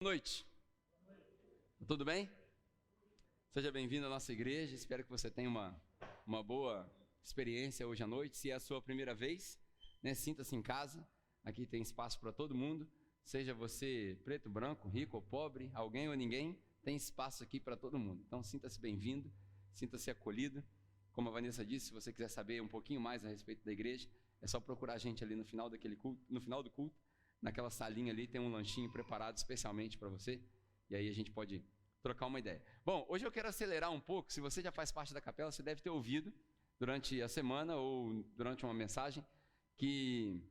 Boa noite, tudo bem? Seja bem-vindo à nossa igreja, espero que você tenha uma boa experiência hoje à noite. Se é a sua primeira vez, sinta-se em casa, aqui tem espaço para todo mundo, seja você preto, branco, rico ou pobre, alguém ou ninguém, tem espaço aqui para todo mundo. Então sinta-se bem-vindo, sinta-se acolhido. Como a Vanessa disse, se você quiser saber um pouquinho mais a respeito da igreja, é só procurar a gente ali no final do culto. Naquela salinha ali tem um lanchinho preparado especialmente para você, e aí a gente pode trocar uma ideia. Bom, hoje eu quero acelerar um pouco. Se você já faz parte da capela, você deve ter ouvido durante a semana ou durante uma mensagem que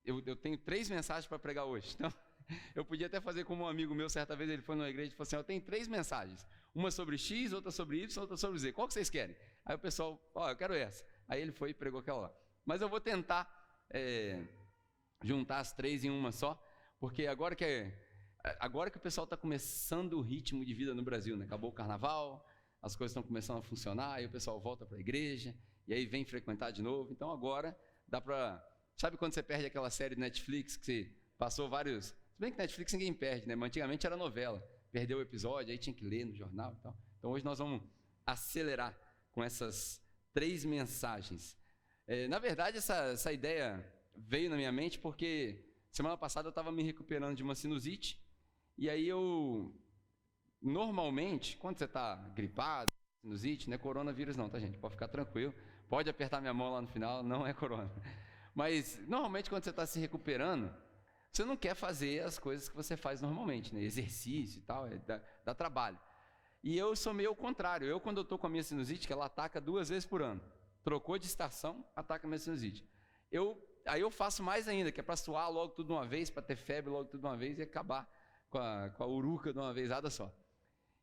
eu tenho 3 mensagens para pregar hoje. Então, eu podia até fazer como um amigo meu, certa vez ele foi numa igreja e falou assim: eu tenho 3 mensagens, uma sobre X, outra sobre Y, outra sobre Z, qual que vocês querem? Aí o pessoal, eu quero essa. Aí ele foi e pregou aquela lá. Mas eu vou tentar juntar as 3 em uma só, porque agora que o pessoal está começando o ritmo de vida no Brasil, né? Acabou o carnaval, as coisas estão começando a funcionar, aí o pessoal volta para a igreja, e aí vem frequentar de novo. Então agora dá para... Sabe quando você perde aquela série de Netflix que você passou vários... Se bem que Netflix ninguém perde, né? Mas antigamente era novela, perdeu o episódio, aí tinha que ler no jornal e tal. Então hoje nós vamos acelerar com essas 3 mensagens. Na verdade, essa ideia veio na minha mente porque semana passada eu estava me recuperando de uma sinusite, e aí normalmente, quando você está gripado, sinusite, não é coronavírus não, tá gente? Pode ficar tranquilo, pode apertar minha mão lá no final, não é corona. Mas normalmente quando você está se recuperando, você não quer fazer as coisas que você faz normalmente, né? Exercício e tal, dá trabalho. E eu sou meio ao contrário. Quando eu estou com a minha sinusite, que ela ataca 2 vezes por ano, trocou de estação, ataca a minha sinusite. Aí eu faço mais ainda, que é para suar logo tudo de uma vez, para ter febre logo tudo de uma vez e acabar com a uruca de uma vezada só.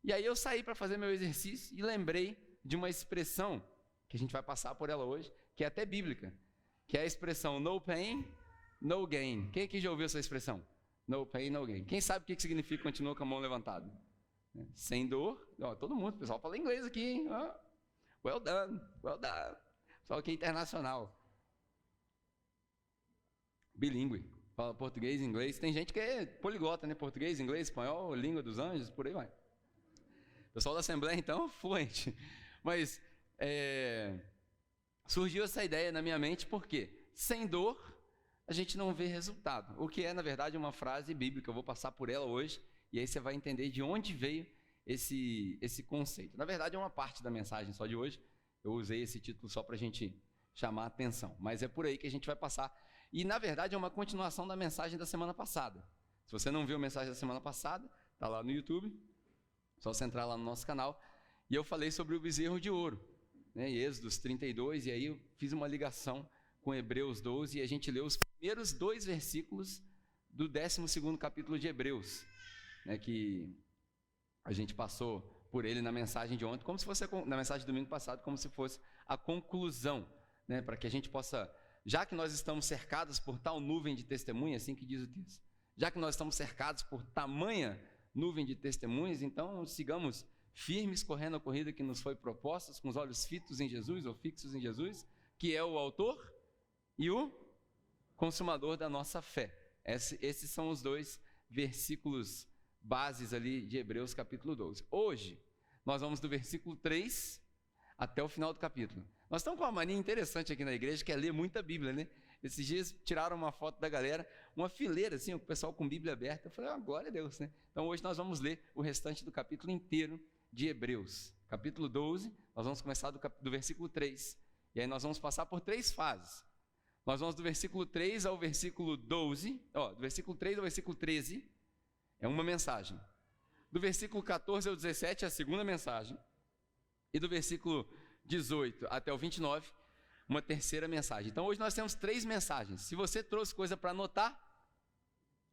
E aí eu saí para fazer meu exercício e lembrei de uma expressão, que a gente vai passar por ela hoje, que é até bíblica, que é a expressão no pain, no gain. Quem aqui já ouviu essa expressão? No pain, no gain. Quem sabe o que significa continua com a mão levantada? Sem dor. Todo mundo, o pessoal fala inglês aqui, hein? Well done, well done. Só que é internacional. Bilíngue, fala português e inglês. Tem gente que é poliglota, né? Português, inglês, espanhol, língua dos anjos, por aí vai. O pessoal da Assembleia, então, fluente. Mas surgiu essa ideia na minha mente porque sem dor a gente não vê resultado. O que é, na verdade, uma frase bíblica. Eu vou passar por ela hoje e aí você vai entender de onde veio esse conceito. Na verdade, é uma parte da mensagem só de hoje. Eu usei esse título só para a gente chamar a atenção. Mas é por aí que a gente vai passar. E, na verdade, é uma continuação da mensagem da semana passada. Se você não viu a mensagem da semana passada, está lá no YouTube, só você entrar lá no nosso canal. E eu falei sobre o bezerro de ouro, né? Êxodos 32, e aí eu fiz uma ligação com Hebreus 12, e a gente leu os primeiros 2 versículos do 12º capítulo de Hebreus, né? Que a gente passou por ele na mensagem de ontem, como se fosse na mensagem de domingo passado, como se fosse a conclusão, né? Para que a gente possa... Já que nós estamos cercados por tal nuvem de testemunhas, assim que diz o texto, já que nós estamos cercados por tamanha nuvem de testemunhas, então sigamos firmes, correndo a corrida que nos foi proposta, com os olhos fitos em Jesus, ou fixos em Jesus, que é o autor e o consumador da nossa fé. Esses são os 2 versículos bases ali de Hebreus capítulo 12. Hoje, nós vamos do versículo 3 até o final do capítulo. Nós estamos com uma mania interessante aqui na igreja, que é ler muita Bíblia, né? Esses dias tiraram uma foto da galera, uma fileira assim, o pessoal com Bíblia aberta. Eu falei, glória a Deus, né? Então hoje nós vamos ler o restante do capítulo inteiro de Hebreus. Capítulo 12, nós vamos começar do versículo 3. E aí nós vamos passar por 3 fases. Nós vamos do versículo 3 ao versículo 12, do versículo 3 ao versículo 13, é uma mensagem. Do versículo 14 ao 17 é a segunda mensagem. E do versículo 18 até o 29, uma terceira mensagem. Então hoje nós temos 3 mensagens. Se você trouxe coisa para anotar,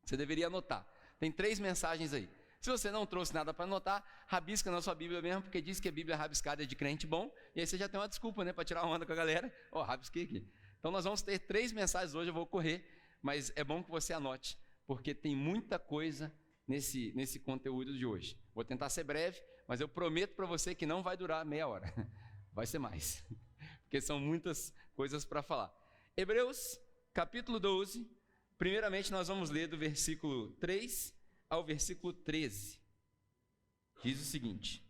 você deveria anotar. Tem 3 mensagens aí. Se você não trouxe nada para anotar, rabisca na sua Bíblia mesmo, porque diz que a Bíblia rabiscada é de crente bom, e aí você já tem uma desculpa, né, para tirar onda com a galera. Rabisquei aqui. Então nós vamos ter 3 mensagens hoje, eu vou correr, mas é bom que você anote, porque tem muita coisa nesse conteúdo de hoje. Vou tentar ser breve, mas eu prometo para você que não vai durar meia hora. Vai ser mais, porque são muitas coisas para falar. Hebreus, capítulo 12, primeiramente nós vamos ler do versículo 3 ao versículo 13. Diz o seguinte.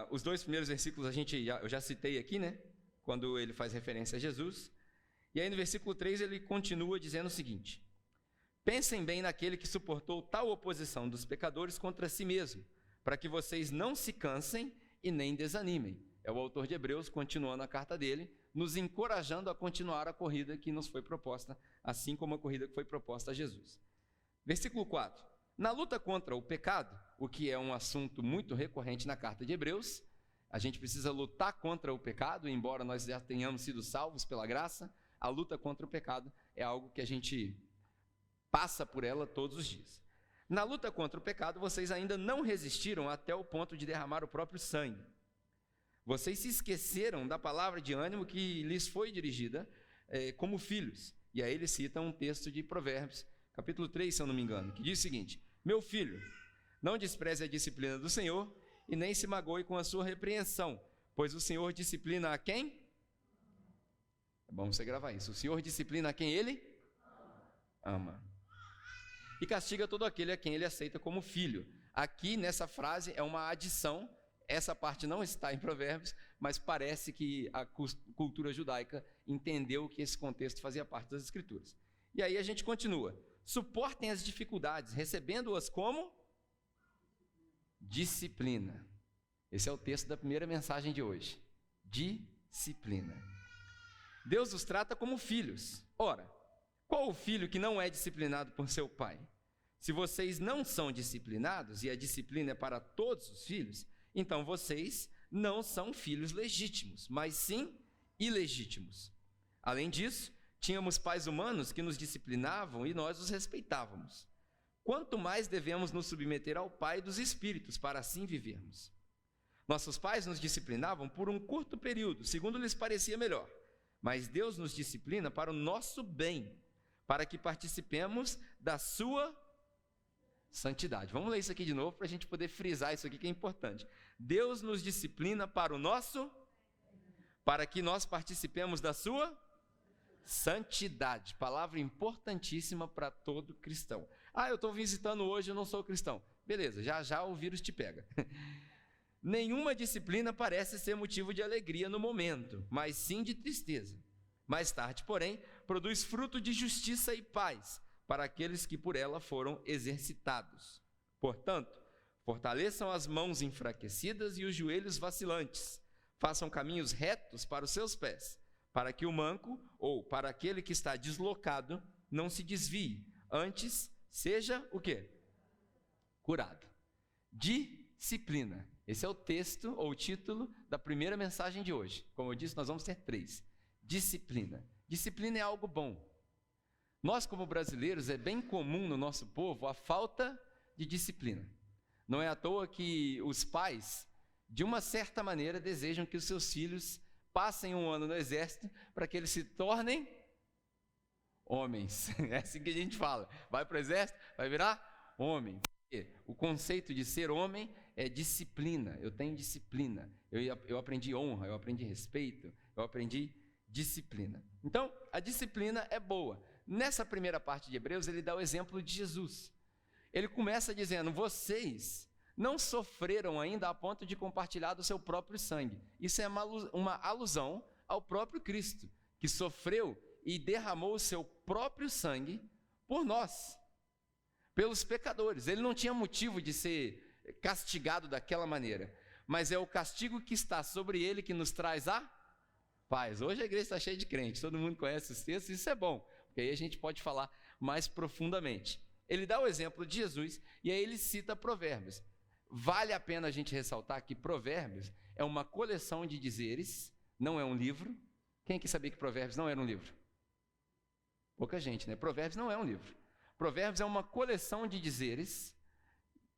Os dois primeiros versículos eu já citei aqui, né? Quando ele faz referência a Jesus. E aí no versículo 3 ele continua dizendo o seguinte: pensem bem naquele que suportou tal oposição dos pecadores contra si mesmo, para que vocês não se cansem e nem desanimem. É o autor de Hebreus continuando a carta dele, nos encorajando a continuar a corrida que nos foi proposta, assim como a corrida que foi proposta a Jesus. Versículo 4. Na luta contra o pecado, o que é um assunto muito recorrente na carta de Hebreus, a gente precisa lutar contra o pecado, embora nós já tenhamos sido salvos pela graça, a luta contra o pecado é algo que a gente passa por ela todos os dias. Na luta contra o pecado, vocês ainda não resistiram até o ponto de derramar o próprio sangue. Vocês se esqueceram da palavra de ânimo que lhes foi dirigida como filhos. E aí ele cita um texto de Provérbios, capítulo 3, se eu não me engano, que diz o seguinte: meu filho, não despreze a disciplina do Senhor e nem se magoe com a sua repreensão, pois o Senhor disciplina a quem? É bom você gravar isso. O Senhor disciplina a quem Ele ama. E castiga todo aquele a quem Ele aceita como filho. Aqui, nessa frase, é uma adição. Essa parte não está em Provérbios, mas parece que a cultura judaica entendeu que esse contexto fazia parte das Escrituras. E aí a gente continua. Suportem as dificuldades, recebendo-as como disciplina. Esse é o texto da primeira mensagem de hoje. Disciplina. Deus os trata como filhos. Ora, qual o filho que não é disciplinado por seu pai? Se vocês não são disciplinados, e a disciplina é para todos os filhos, então vocês não são filhos legítimos, mas sim ilegítimos. Além disso, tínhamos pais humanos que nos disciplinavam e nós os respeitávamos. Quanto mais devemos nos submeter ao Pai dos Espíritos, para assim vivermos. Nossos pais nos disciplinavam por um curto período, segundo lhes parecia melhor. Mas Deus nos disciplina para o nosso bem, para que participemos da sua santidade. Vamos ler isso aqui de novo para a gente poder frisar isso aqui que é importante. Deus nos disciplina para o nosso, para que nós participemos da sua santidade. Palavra importantíssima para todo cristão. Eu estou visitando hoje, eu não sou cristão. Beleza, já já o vírus te pega. Nenhuma disciplina parece ser motivo de alegria no momento, mas sim de tristeza. Mais tarde, porém, produz fruto de justiça e paz para aqueles que por ela foram exercitados. Portanto, fortaleçam as mãos enfraquecidas e os joelhos vacilantes. Façam caminhos retos para os seus pés, para que o manco ou para aquele que está deslocado não se desvie, antes seja o quê? Curado. Disciplina. Esse é o texto ou o título da primeira mensagem de hoje. Como eu disse, nós vamos ter 3. Disciplina. Disciplina é algo bom. Nós, como brasileiros, é bem comum no nosso povo a falta de disciplina. Não é à toa que os pais, de uma certa maneira, desejam que os seus filhos passem um ano no exército para que eles se tornem homens. É assim que a gente fala. Vai para o exército, vai virar homem. O conceito de ser homem é disciplina. Eu tenho disciplina. Eu aprendi honra, eu aprendi respeito, eu aprendi disciplina. Então, a disciplina é boa. Nessa primeira parte de Hebreus, ele dá o exemplo de Jesus. Ele começa dizendo: vocês não sofreram ainda a ponto de compartilhar do seu próprio sangue. Isso é uma alusão ao próprio Cristo, que sofreu e derramou o seu próprio sangue por nós, pelos pecadores. Ele não tinha motivo de ser castigado daquela maneira, mas é o castigo que está sobre ele que nos traz a paz. Hoje a igreja está cheia de crentes, todo mundo conhece os textos, isso é bom, porque aí a gente pode falar mais profundamente. Ele dá o exemplo de Jesus e aí ele cita Provérbios. Vale a pena a gente ressaltar que Provérbios é uma coleção de dizeres, não é um livro. Quem que sabia que Provérbios não era um livro? Pouca gente, né? Provérbios não é um livro. Provérbios é uma coleção de dizeres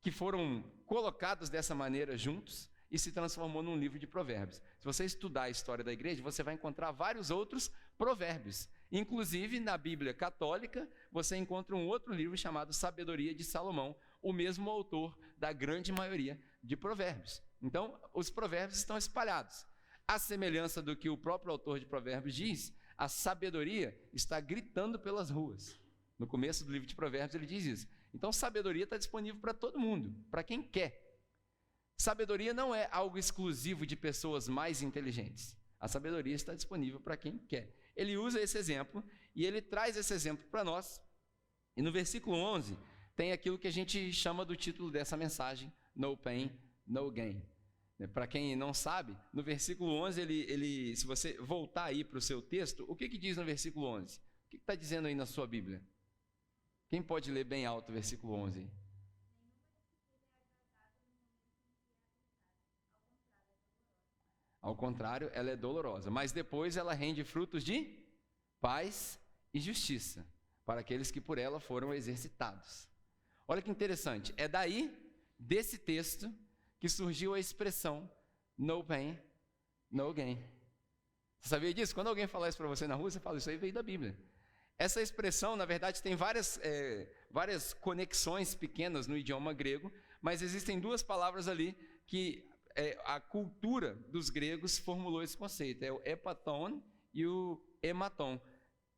que foram colocados dessa maneira juntos e se transformou num livro de provérbios. Se você estudar a história da igreja, você vai encontrar vários outros provérbios. Inclusive, na Bíblia católica, você encontra um outro livro chamado Sabedoria de Salomão, o mesmo autor da grande maioria de provérbios. Então, os provérbios estão espalhados. À semelhança do que o próprio autor de provérbios diz, a sabedoria está gritando pelas ruas. No começo do livro de Provérbios ele diz isso. Então sabedoria está disponível para todo mundo, para quem quer. Sabedoria não é algo exclusivo de pessoas mais inteligentes. A sabedoria está disponível para quem quer. Ele usa esse exemplo e ele traz esse exemplo para nós. E no versículo 11 tem aquilo que a gente chama do título dessa mensagem, No Pain, No Gain. Para quem não sabe, no versículo 11, se você voltar aí para o seu texto, o que diz no versículo 11? O que está dizendo aí na sua Bíblia? Quem pode ler bem alto o versículo 11? Ao contrário, ela é dolorosa, mas depois ela rende frutos de paz e justiça para aqueles que por ela foram exercitados. Olha que interessante, é daí, desse texto, que surgiu a expressão no pain, no gain. Você sabia disso? Quando alguém falar isso para você na rua, você fala, isso aí veio da Bíblia. Essa expressão, na verdade, tem várias conexões pequenas no idioma grego, mas existem duas palavras ali que a cultura dos gregos formulou esse conceito. É o hepaton e o hematon.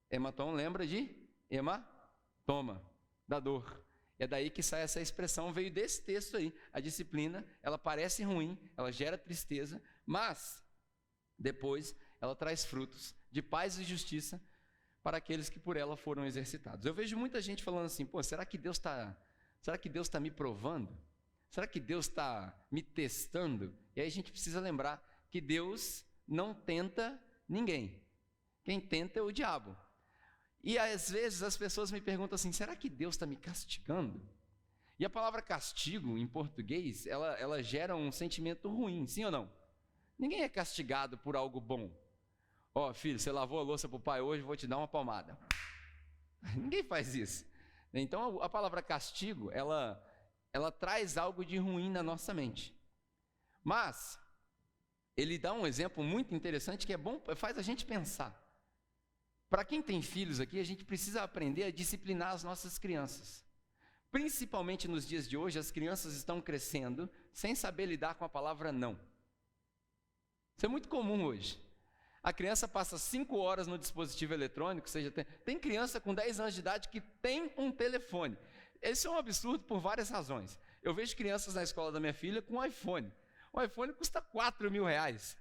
Hematon lembra de hematoma, da dor. É daí que sai essa expressão, veio desse texto aí. A disciplina, ela parece ruim, ela gera tristeza, mas depois ela traz frutos de paz e justiça para aqueles que por ela foram exercitados. Eu vejo muita gente falando assim, será que Deus está me provando? Será que Deus está me testando? E aí a gente precisa lembrar que Deus não tenta ninguém. Quem tenta é o diabo. E às vezes as pessoas me perguntam assim, será que Deus está me castigando? E a palavra castigo, em português, ela gera um sentimento ruim, sim ou não? Ninguém é castigado por algo bom. Filho, você lavou a louça para o pai hoje, vou te dar uma palmada. Ninguém faz isso. Então a palavra castigo, ela traz algo de ruim na nossa mente. Mas ele dá um exemplo muito interessante que é bom, faz a gente pensar. Para quem tem filhos aqui, a gente precisa aprender a disciplinar as nossas crianças. Principalmente nos dias de hoje, as crianças estão crescendo sem saber lidar com a palavra não. Isso é muito comum hoje. A criança passa 5 horas no dispositivo eletrônico, tem criança com 10 anos de idade que tem um telefone. Isso é um absurdo por várias razões. Eu vejo crianças na escola da minha filha com um iPhone. O iPhone custa R$4.000.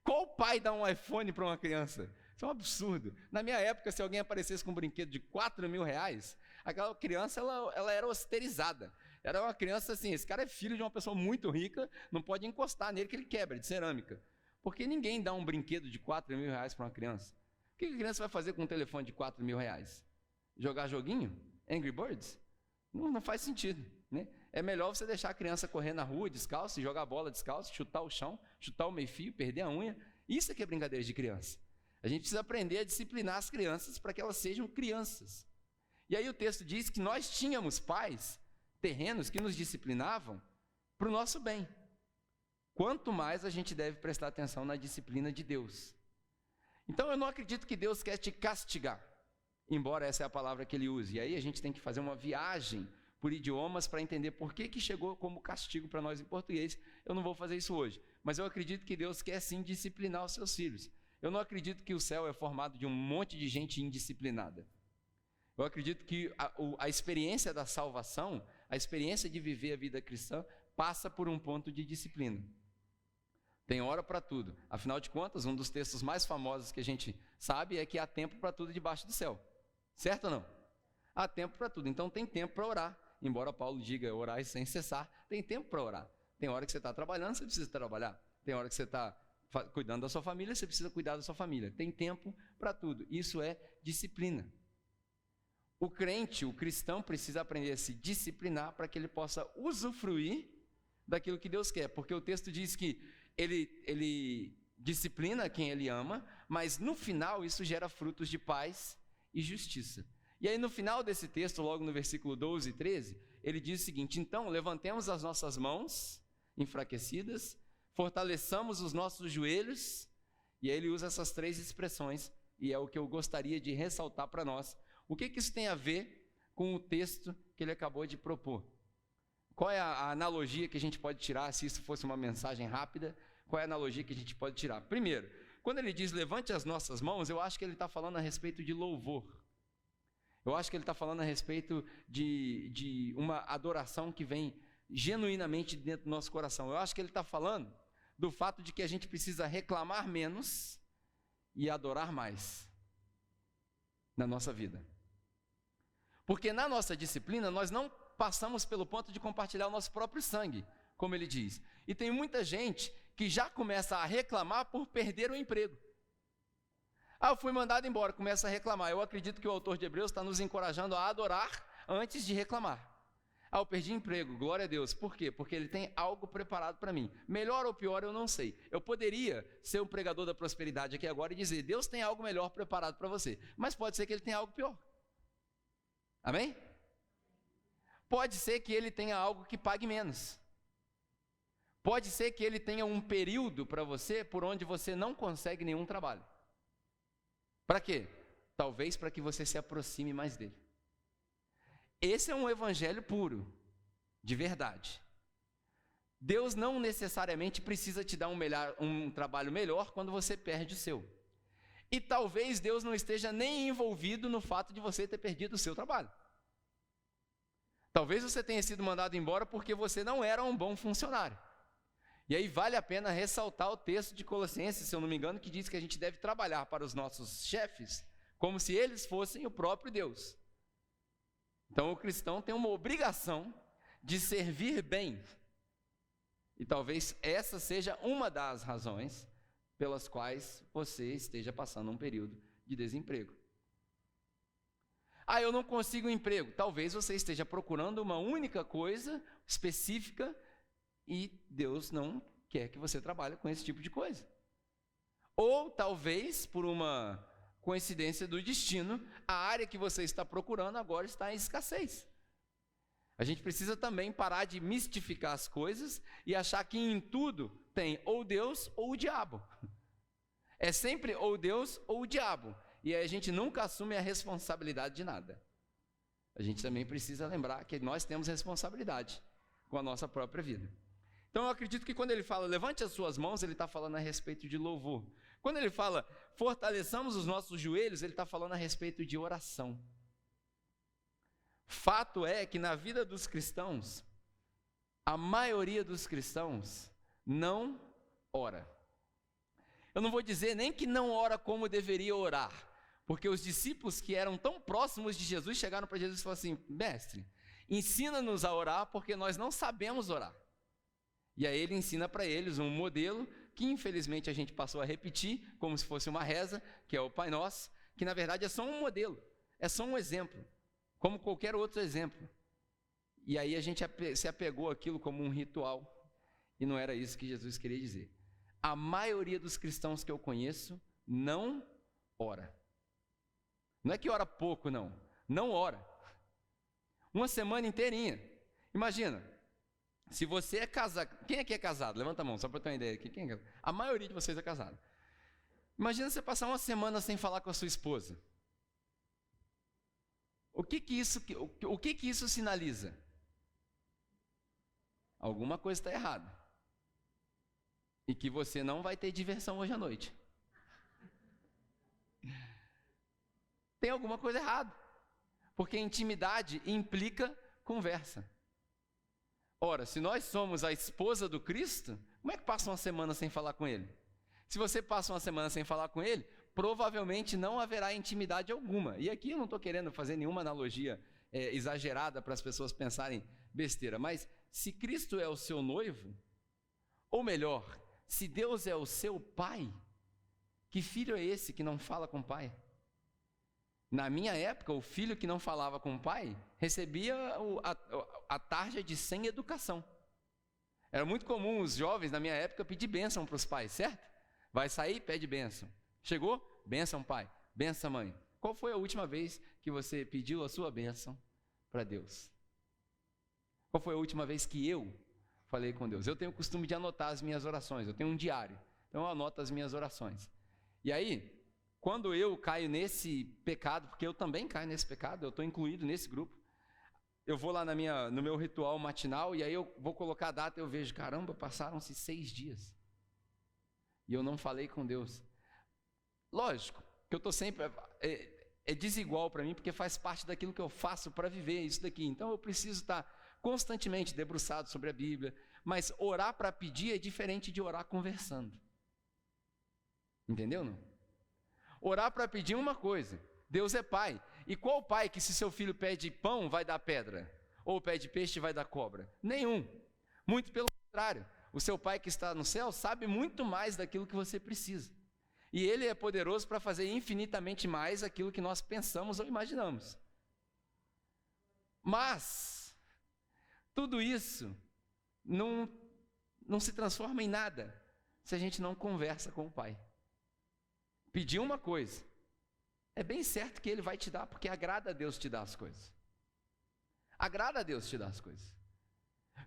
Qual pai dá um iPhone para uma criança? Isso é um absurdo. Na minha época, se alguém aparecesse com um brinquedo de R$4.000, aquela criança ela era osterizada. Era uma criança assim, esse cara é filho de uma pessoa muito rica, não pode encostar nele que ele quebra, de cerâmica. Porque ninguém dá um brinquedo de R$4.000 para uma criança. O que a criança vai fazer com um telefone de R$4.000? Jogar joguinho? Angry Birds? Não faz sentido, né? É melhor você deixar a criança correr na rua descalço, jogar bola descalço, chutar o chão, chutar o meio-fio, perder a unha. Isso aqui é brincadeira de criança. A gente precisa aprender a disciplinar as crianças para que elas sejam crianças. E aí o texto diz que nós tínhamos pais terrenos que nos disciplinavam para o nosso bem. Quanto mais a gente deve prestar atenção na disciplina de Deus. Então eu não acredito que Deus quer te castigar, embora essa é a palavra que ele use. E aí a gente tem que fazer uma viagem por idiomas para entender por que chegou como castigo para nós em português. Eu não vou fazer isso hoje, mas eu acredito que Deus quer sim disciplinar os seus filhos. Eu não acredito que o céu é formado de um monte de gente indisciplinada. Eu acredito que a experiência da salvação, a experiência de viver a vida cristã, passa por um ponto de disciplina. Tem hora para tudo. Afinal de contas, um dos textos mais famosos que a gente sabe é que há tempo para tudo debaixo do céu. Certo ou não? Há tempo para tudo. Então tem tempo para orar. Embora Paulo diga orar sem cessar, tem tempo para orar. Tem hora que você está trabalhando, você precisa trabalhar. Tem hora que você está cuidando da sua família, você precisa cuidar da sua família. Tem tempo para tudo. Isso é disciplina. O crente, o cristão, precisa aprender a se disciplinar para que ele possa usufruir daquilo que Deus quer. Porque o texto diz que ele disciplina quem ele ama, mas no final isso gera frutos de paz e justiça. E aí no final desse texto, logo no versículo 12 e 13, ele diz o seguinte: então levantemos as nossas mãos enfraquecidas, fortaleçamos os nossos joelhos, e aí ele usa essas 3 expressões, e é o que eu gostaria de ressaltar para nós. O que isso tem a ver com o texto que ele acabou de propor? Qual é a analogia que a gente pode tirar, se isso fosse uma mensagem rápida, qual é a analogia que a gente pode tirar? Primeiro, quando ele diz levante as nossas mãos, eu acho que ele está falando a respeito de louvor. Eu acho que ele está falando a respeito de uma adoração que vem genuinamente dentro do nosso coração. Eu acho que ele está falando do fato de que a gente precisa reclamar menos e adorar mais na nossa vida. Porque na nossa disciplina, nós não passamos pelo ponto de compartilhar o nosso próprio sangue, como ele diz. E tem muita gente que já começa a reclamar por perder o emprego. Eu fui mandado embora, começa a reclamar. Eu acredito que o autor de Hebreus está nos encorajando a adorar antes de reclamar. Eu perdi emprego, glória a Deus. Por quê? Porque ele tem algo preparado para mim. Melhor ou pior, eu não sei. Eu poderia ser um pregador da prosperidade aqui agora e dizer, Deus tem algo melhor preparado para você. Mas pode ser que ele tenha algo pior. Amém? Pode ser que ele tenha algo que pague menos. Pode ser que ele tenha um período para você por onde você não consegue nenhum trabalho. Para quê? Talvez para que você se aproxime mais dele. Esse é um evangelho puro, de verdade. Deus não necessariamente precisa te dar um trabalho melhor quando você perde o seu. E talvez Deus não esteja nem envolvido no fato de você ter perdido o seu trabalho. Talvez você tenha sido mandado embora porque você não era um bom funcionário. E aí vale a pena ressaltar o texto de Colossenses, se eu não me engano, que diz que a gente deve trabalhar para os nossos chefes como se eles fossem o próprio Deus. Então o cristão tem uma obrigação de servir bem. E talvez essa seja uma das razões pelas quais você esteja passando um período de desemprego. Eu não consigo um emprego. Talvez você esteja procurando uma única coisa específica e Deus não quer que você trabalhe com esse tipo de coisa. Ou talvez, por uma coincidência do destino, a área que você está procurando agora está em escassez. A gente precisa também parar de mistificar as coisas e achar que em tudo tem ou Deus ou o diabo. É sempre ou Deus ou o diabo. E aí a gente nunca assume a responsabilidade de nada. A gente também precisa lembrar que nós temos responsabilidade com a nossa própria vida. Então eu acredito que quando ele fala, levante as suas mãos, ele está falando a respeito de louvor. Quando ele fala, fortaleçamos os nossos joelhos, ele está falando a respeito de oração. Fato é que na vida dos cristãos, a maioria dos cristãos não ora. Eu não vou dizer nem que não ora como deveria orar, porque os discípulos que eram tão próximos de Jesus chegaram para Jesus e falaram assim, mestre, ensina-nos a orar porque nós não sabemos orar. E aí ele ensina para eles um modelo que infelizmente a gente passou a repetir como se fosse uma reza, que é o Pai Nosso, que na verdade é só um modelo, é só um exemplo, como qualquer outro exemplo. E aí a gente se apegou àquilo como um ritual, e não era isso que Jesus queria dizer. A maioria dos cristãos que eu conheço não ora. Não é que ora pouco, não ora. Uma semana inteirinha. Imagina, se você é casado, quem aqui é casado? Levanta a mão, só para eu ter uma ideia aqui. Quem é? A maioria de vocês é casado. Imagina você passar uma semana sem falar com a sua esposa. O que isso sinaliza? Alguma coisa está errada. E que você não vai ter diversão hoje à noite. Tem alguma coisa errada. Porque intimidade implica conversa. Ora, se nós somos a esposa do Cristo, como é que passa uma semana sem falar com Ele? Se você passa uma semana sem falar com Ele, provavelmente não haverá intimidade alguma. E aqui eu não estou querendo fazer nenhuma analogia exagerada para as pessoas pensarem besteira, mas se Cristo é o seu noivo, ou melhor, se Deus é o seu pai, que filho é esse que não fala com o pai? Na minha época, o filho que não falava com o pai recebia a tarja de sem educação. Era muito comum os jovens, na minha época, pedir bênção para os pais, certo? Vai sair, pede bênção. Chegou? Bênção, pai. Bênção, mãe. Qual foi a última vez que você pediu a sua bênção para Deus? Qual foi a última vez que eu falei com Deus? Eu tenho o costume de anotar as minhas orações. Eu tenho um diário. Então eu anoto as minhas orações. E aí, quando eu caio nesse pecado, porque eu também caio nesse pecado, eu estou incluído nesse grupo, eu vou lá no meu ritual matinal e aí eu vou colocar a data e eu vejo, caramba, passaram-se 6 dias. E eu não falei com Deus. Lógico, que eu estou sempre... é desigual para mim, porque faz parte daquilo que eu faço para viver isso daqui. Então eu preciso estar constantemente debruçado sobre a Bíblia, mas orar para pedir é diferente de orar conversando. Entendeu, não? Orar para pedir é uma coisa, Deus é pai. E qual pai que se seu filho pede pão vai dar pedra? Ou pede peixe vai dar cobra? Nenhum. Muito pelo contrário. O seu pai que está no céu sabe muito mais daquilo que você precisa. E ele é poderoso para fazer infinitamente mais aquilo que nós pensamos ou imaginamos. Mas tudo isso não se transforma em nada se a gente não conversa com o Pai. Pedir uma coisa, é bem certo que Ele vai te dar, porque agrada a Deus te dar as coisas. Agrada a Deus te dar as coisas.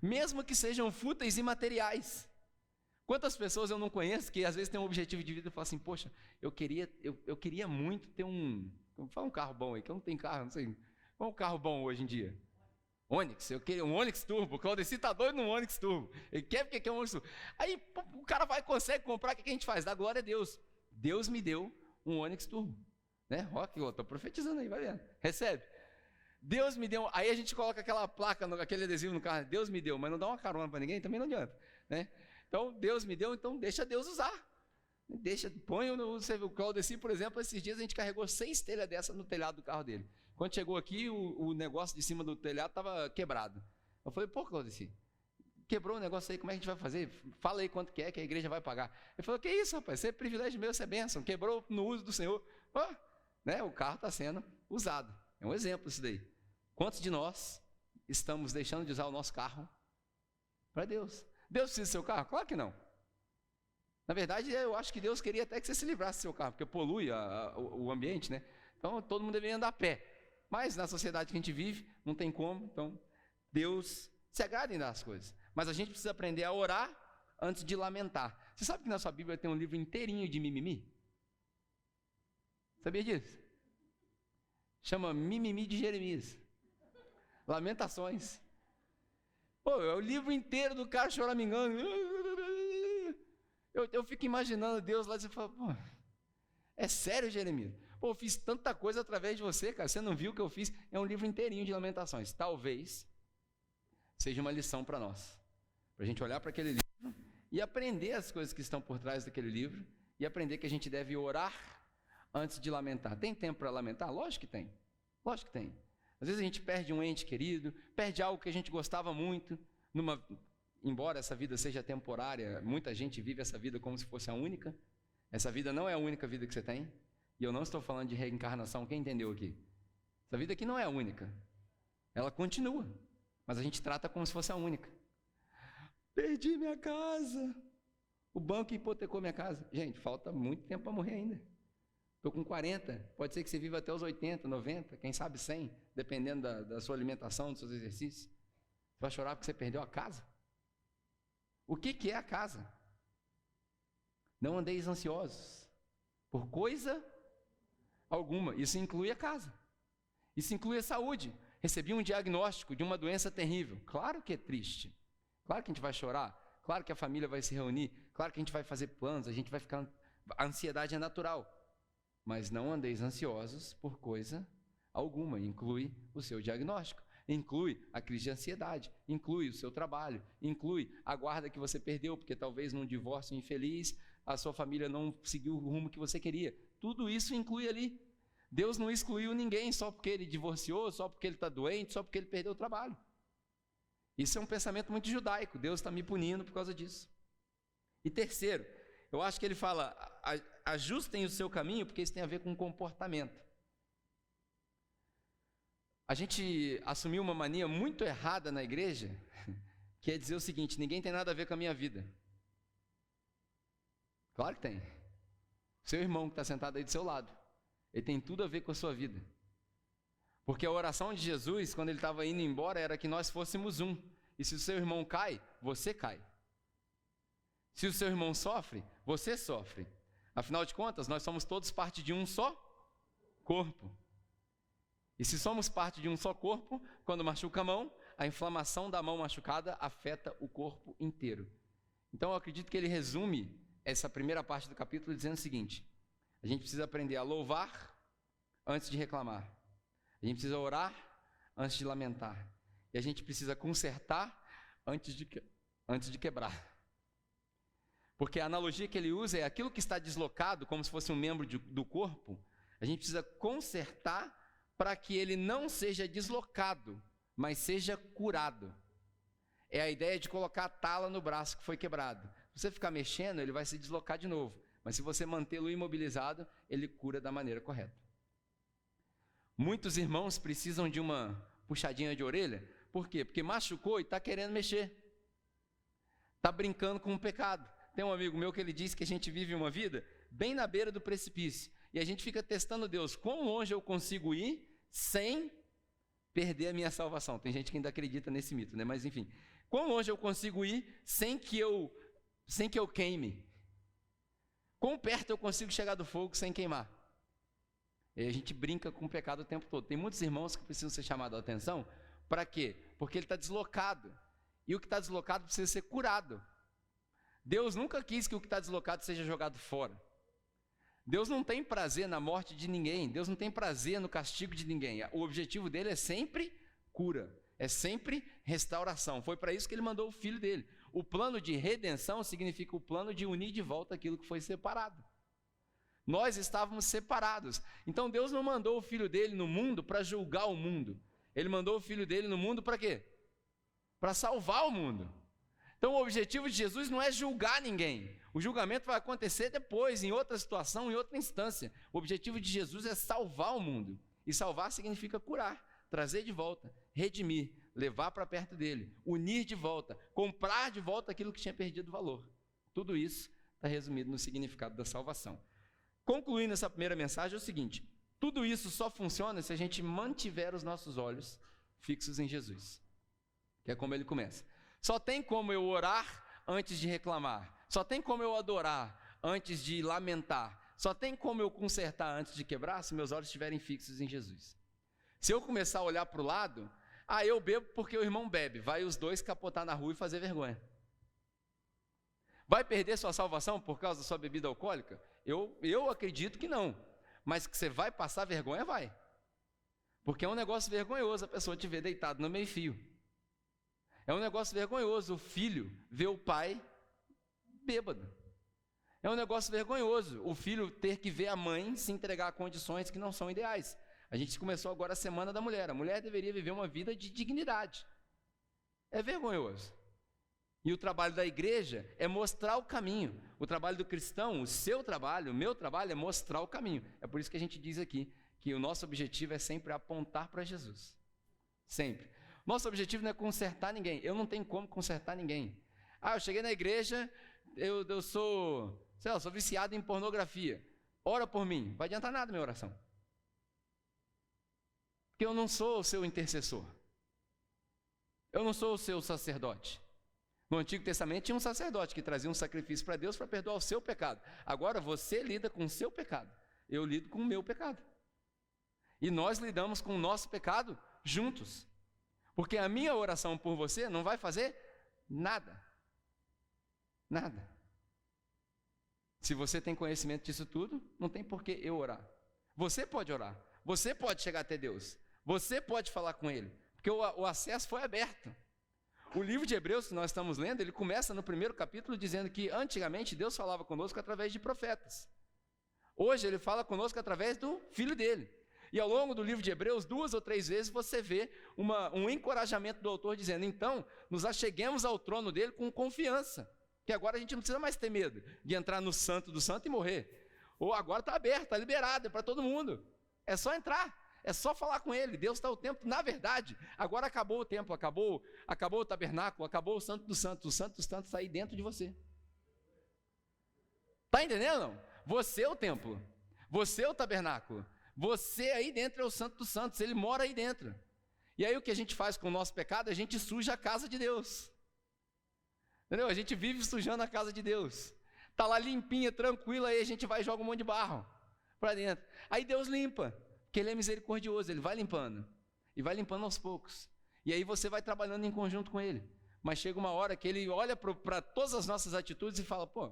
Mesmo que sejam fúteis e materiais. Quantas pessoas eu não conheço que às vezes têm um objetivo de vida e falam assim, poxa, eu queria muito ter fala um carro bom aí, que eu não tenho carro, não sei. Qual é um carro bom hoje em dia? Onix, eu queria um Onix Turbo, o Claudeci está doido num Onix Turbo. Ele quer porque quer um Onix Turbo. Aí o cara consegue comprar, o que a gente faz? Dá glória a Deus. Deus me deu um Onix Turbo. Né? Rock, eu estou profetizando aí, vai vendo. Recebe. Deus me deu, aí a gente coloca aquela placa, aquele adesivo no carro, Deus me deu, mas não dá uma carona para ninguém, também não adianta. Né? Então, Deus me deu, então deixa Deus usar. Põe o Claudeci, por exemplo, esses dias a gente carregou 6 telhas dessa no telhado do carro dele. Quando chegou aqui, o negócio de cima do telhado estava quebrado. Eu falei, pô, Claudeci, quebrou o negócio aí, como é que a gente vai fazer? Fala aí quanto que a igreja vai pagar. Ele falou, que isso, rapaz, isso é privilégio meu, isso é bênção, quebrou no uso do Senhor. Pô, né? O carro está sendo usado. É um exemplo isso daí. Quantos de nós estamos deixando de usar o nosso carro para Deus? Deus precisa do seu carro? Claro que não. Na verdade, eu acho que Deus queria até que você se livrasse do seu carro, porque polui o ambiente, né? Então, todo mundo deveria andar a pé. Mas na sociedade que a gente vive, não tem como. Então, Deus se agrada em dar as coisas. Mas a gente precisa aprender a orar antes de lamentar. Você sabe que na sua Bíblia tem um livro inteirinho de mimimi? Sabia disso? Chama Mimimi de Jeremias. Lamentações. Pô, é o livro inteiro do cara choramingando. Eu fico imaginando Deus lá e você fala, pô, é sério, Jeremias? Pô, eu fiz tanta coisa através de você, cara, você não viu o que eu fiz? É um livro inteirinho de lamentações. Talvez seja uma lição para nós, para a gente olhar para aquele livro e aprender as coisas que estão por trás daquele livro e aprender que a gente deve orar antes de lamentar. Tem tempo para lamentar? Lógico que tem. Lógico que tem. Às vezes a gente perde um ente querido, perde algo que a gente gostava muito, embora essa vida seja temporária, muita gente vive essa vida como se fosse a única. Essa vida não é a única vida que você tem. E eu não estou falando de reencarnação, quem entendeu aqui? Essa vida aqui não é a única. Ela continua, mas a gente trata como se fosse a única. Perdi minha casa. O banco hipotecou minha casa. Gente, falta muito tempo para morrer ainda. Estou com 40, pode ser que você viva até os 80, 90, quem sabe 100, dependendo da sua alimentação, dos seus exercícios. Você vai chorar porque você perdeu a casa? O que é a casa? Não andeis ansiosos por coisa alguma. Isso inclui a casa. Isso inclui a saúde. Recebi um diagnóstico de uma doença terrível. Claro que é triste. Claro que a gente vai chorar. Claro que a família vai se reunir. Claro que a gente vai fazer planos. A gente vai ficar... A ansiedade é natural. Mas não andeis ansiosos por coisa alguma. Inclui o seu diagnóstico. Inclui a crise de ansiedade. Inclui o seu trabalho. Inclui a guarda que você perdeu, porque talvez num divórcio infeliz a sua família não seguiu o rumo que você queria. Tudo isso inclui ali. Deus não excluiu ninguém só porque ele divorciou, só porque ele está doente, só porque ele perdeu o trabalho. Isso é um pensamento muito judaico. Deus está me punindo por causa disso. E terceiro, eu acho que ele fala, ajustem o seu caminho, porque isso tem a ver com comportamento. A gente assumiu uma mania muito errada na igreja, que é dizer o seguinte, ninguém tem nada a ver com a minha vida. Claro que tem. Seu irmão que está sentado aí do seu lado, ele tem tudo a ver com a sua vida. Porque a oração de Jesus, quando ele estava indo embora, era que nós fôssemos um. E se o seu irmão cai, você cai. Se o seu irmão sofre, você sofre. Afinal de contas, nós somos todos parte de um só corpo. E se somos parte de um só corpo, quando machuca a mão, a inflamação da mão machucada afeta o corpo inteiro. Então eu acredito que ele resume essa primeira parte do capítulo dizendo o seguinte: a gente precisa aprender a louvar antes de reclamar. A gente precisa orar antes de lamentar. E a gente precisa consertar antes de quebrar. Porque a analogia que ele usa é aquilo que está deslocado, como se fosse um membro do corpo, a gente precisa consertar para que ele não seja deslocado, mas seja curado. É a ideia de colocar a tala no braço que foi quebrado. Se você ficar mexendo, ele vai se deslocar de novo. Mas se você mantê-lo imobilizado, ele cura da maneira correta. Muitos irmãos precisam de uma puxadinha de orelha. Por quê? Porque machucou e está querendo mexer. Está brincando com o pecado. Tem um amigo meu que ele diz que a gente vive uma vida bem na beira do precipício. E a gente fica testando Deus. Quão longe eu consigo ir sem perder a minha salvação? Tem gente que ainda acredita nesse mito, né? Mas enfim. Quão longe eu consigo ir sem que eu queime? Quão perto eu consigo chegar do fogo sem queimar? E a gente brinca com o pecado o tempo todo. Tem muitos irmãos que precisam ser chamados a atenção. Para quê? Porque ele está deslocado. E o que está deslocado precisa ser curado. Deus nunca quis que o que está deslocado seja jogado fora. Deus não tem prazer na morte de ninguém. Deus não tem prazer no castigo de ninguém. O objetivo dele é sempre cura. É sempre restauração. Foi para isso que ele mandou o filho dele. O plano de redenção significa o plano de unir de volta aquilo que foi separado. Nós estávamos separados. Então Deus não mandou o filho dele no mundo para julgar o mundo. Ele mandou o filho dele no mundo para quê? Para salvar o mundo. Então o objetivo de Jesus não é julgar ninguém. O julgamento vai acontecer depois, em outra situação, em outra instância. O objetivo de Jesus é salvar o mundo. E salvar significa curar, trazer de volta, redimir, levar para perto dele, unir de volta, comprar de volta aquilo que tinha perdido valor. Tudo isso está resumido no significado da salvação. Concluindo essa primeira mensagem é o seguinte: tudo isso só funciona se a gente mantiver os nossos olhos fixos em Jesus. Que é como ele começa. Só tem como eu orar antes de reclamar. Só tem como eu adorar antes de lamentar. Só tem como eu consertar antes de quebrar se meus olhos estiverem fixos em Jesus. Se eu começar a olhar para o lado, eu bebo porque o irmão bebe. Vai os dois capotar na rua e fazer vergonha. Vai perder sua salvação por causa da sua bebida alcoólica? Eu acredito que não. Mas que você vai passar vergonha, vai. Porque é um negócio vergonhoso a pessoa te ver deitado no meio-fio. É um negócio vergonhoso o filho ver o pai bêbado. É um negócio vergonhoso o filho ter que ver a mãe se entregar a condições que não são ideais. A gente começou agora a Semana da Mulher. A mulher deveria viver uma vida de dignidade. É vergonhoso. E o trabalho da igreja é mostrar o caminho. O trabalho do cristão, o seu trabalho, o meu trabalho é mostrar o caminho. É por isso que a gente diz aqui que o nosso objetivo é sempre apontar para Jesus. Sempre. Nosso objetivo não é consertar ninguém. Eu não tenho como consertar ninguém. Eu cheguei na igreja, eu sou viciado em pornografia. Ora por mim. Não vai adiantar nada a minha oração. Porque eu não sou o seu intercessor. Eu não sou o seu sacerdote. No Antigo Testamento tinha um sacerdote que trazia um sacrifício para Deus para perdoar o seu pecado. Agora você lida com o seu pecado. Eu lido com o meu pecado. E nós lidamos com o nosso pecado juntos. Porque a minha oração por você não vai fazer nada. Nada. Se você tem conhecimento disso tudo, não tem por que eu orar. Você pode orar. Você pode chegar até Deus. Você pode falar com Ele. Porque o acesso foi aberto. O livro de Hebreus que nós estamos lendo, ele começa no primeiro capítulo dizendo que antigamente Deus falava conosco através de profetas. Hoje ele fala conosco através do Filho dele. E ao longo do livro de Hebreus, 2 ou 3 vezes você vê um encorajamento do autor dizendo: então, nos acheguemos ao trono dele com confiança. Que agora a gente não precisa mais ter medo de entrar no santo do santo e morrer. Ou agora está aberto, está liberado, é para todo mundo. É só entrar. É só falar com ele. Deus está o tempo, na verdade, agora acabou o templo, acabou o tabernáculo, acabou o santo dos santos está aí dentro de você. Está entendendo? Não? Você é o templo, você é o tabernáculo, você aí dentro é o santo dos santos, ele mora aí dentro. E aí o que a gente faz com o nosso pecado? A gente suja a casa de Deus. Entendeu? A gente vive sujando a casa de Deus. Está lá limpinha, tranquila, aí a gente vai e joga um monte de barro para dentro. Aí Deus limpa. Porque ele é misericordioso, ele vai limpando. E vai limpando aos poucos. E aí você vai trabalhando em conjunto com ele. Mas chega uma hora que ele olha para todas as nossas atitudes e fala: pô,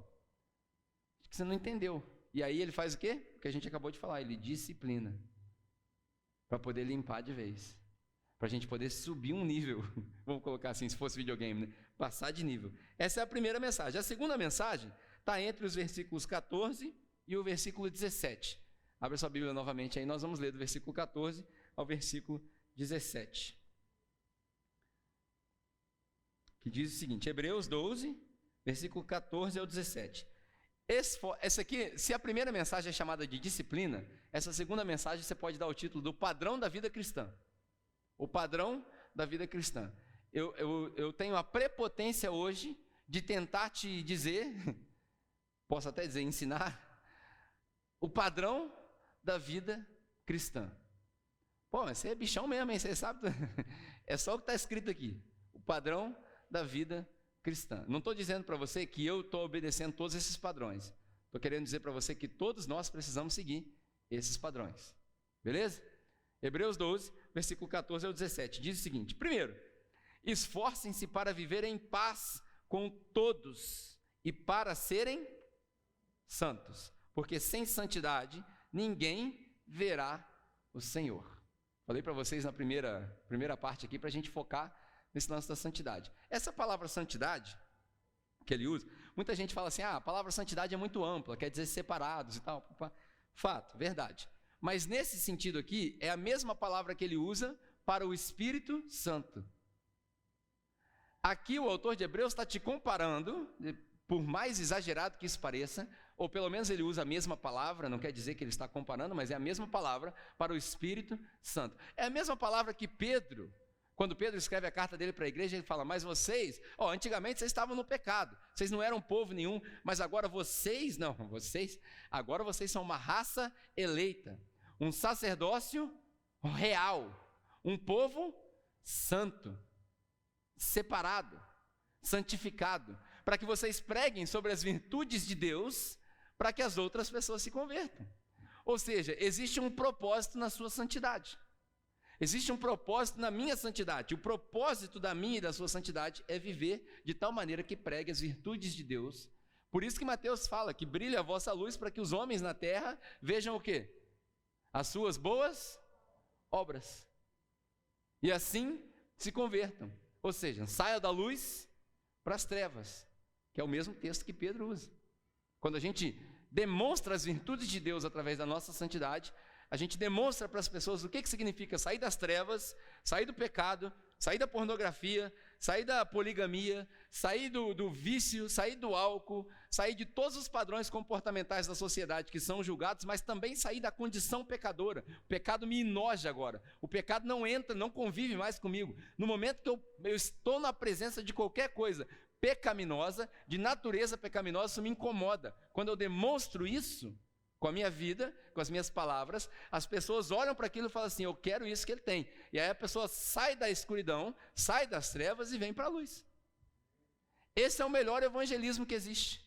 acho que você não entendeu. E aí ele faz o quê? O que a gente acabou de falar, ele disciplina. para poder limpar de vez. Para a gente poder subir um nível. Vamos colocar assim, se fosse videogame, né? Passar de nível. Essa é a primeira mensagem. A segunda mensagem está entre os versículos 14 e o versículo 17. Abre sua Bíblia novamente aí, nós vamos ler do versículo 14 ao versículo 17. Que diz o seguinte, Hebreus 12, versículo 14 ao 17. Essa aqui, se a primeira mensagem é chamada de disciplina, essa segunda mensagem você pode dar o título do padrão da vida cristã. O padrão da vida cristã. Eu tenho a prepotência hoje de tentar te dizer, posso até dizer, ensinar, o padrão da vida cristã. Pô, você é bichão mesmo, hein? Você sabe? É só o que está escrito aqui. O padrão da vida cristã. Não estou dizendo para você que eu estou obedecendo todos esses padrões. Estou querendo dizer para você que todos nós precisamos seguir esses padrões. Beleza? Hebreus 12, versículo 14 ao 17. Diz o seguinte. Primeiro, esforcem-se para viver em paz com todos e para serem santos. Porque sem santidade ninguém verá o Senhor. Falei para vocês na primeira parte aqui para a gente focar nesse lance da santidade. Essa palavra santidade que ele usa, muita gente fala assim, a palavra santidade é muito ampla, quer dizer separados e tal. Fato, verdade. Mas nesse sentido aqui, é a mesma palavra que ele usa para o Espírito Santo. Aqui o autor de Hebreus está te comparando, por mais exagerado que isso pareça, ou pelo menos ele usa a mesma palavra, não quer dizer que ele está comparando, mas é a mesma palavra para o Espírito Santo. É a mesma palavra que Pedro, quando Pedro escreve a carta dele para a igreja, ele fala, mas vocês, antigamente vocês estavam no pecado, vocês não eram povo nenhum, mas agora agora vocês são uma raça eleita, um sacerdócio real, um povo santo, separado, santificado, para que vocês preguem sobre as virtudes de Deus, para que as outras pessoas se convertam. Ou seja, existe um propósito na sua santidade. Existe um propósito na minha santidade. O propósito da minha e da sua santidade é viver de tal maneira que pregue as virtudes de Deus. Por isso que Mateus fala que brilha a vossa luz para que os homens na terra vejam o quê? As suas boas obras. E assim se convertam. Ou seja, saia da luz para as trevas, que é o mesmo texto que Pedro usa. Quando a gente demonstra as virtudes de Deus através da nossa santidade, a gente demonstra para as pessoas o que significa sair das trevas, sair do pecado, sair da pornografia, sair da poligamia, sair do vício, sair do álcool, sair de todos os padrões comportamentais da sociedade que são julgados, mas também sair da condição pecadora. O pecado me enoja agora. O pecado não entra, não convive mais comigo. No momento que eu estou na presença de qualquer coisa pecaminosa, de natureza pecaminosa, isso me incomoda. Quando eu demonstro isso com a minha vida, com as minhas palavras, as pessoas olham para aquilo e falam assim, eu quero isso que ele tem. E aí a pessoa sai da escuridão, sai das trevas e vem para a luz. Esse é o melhor evangelismo que existe.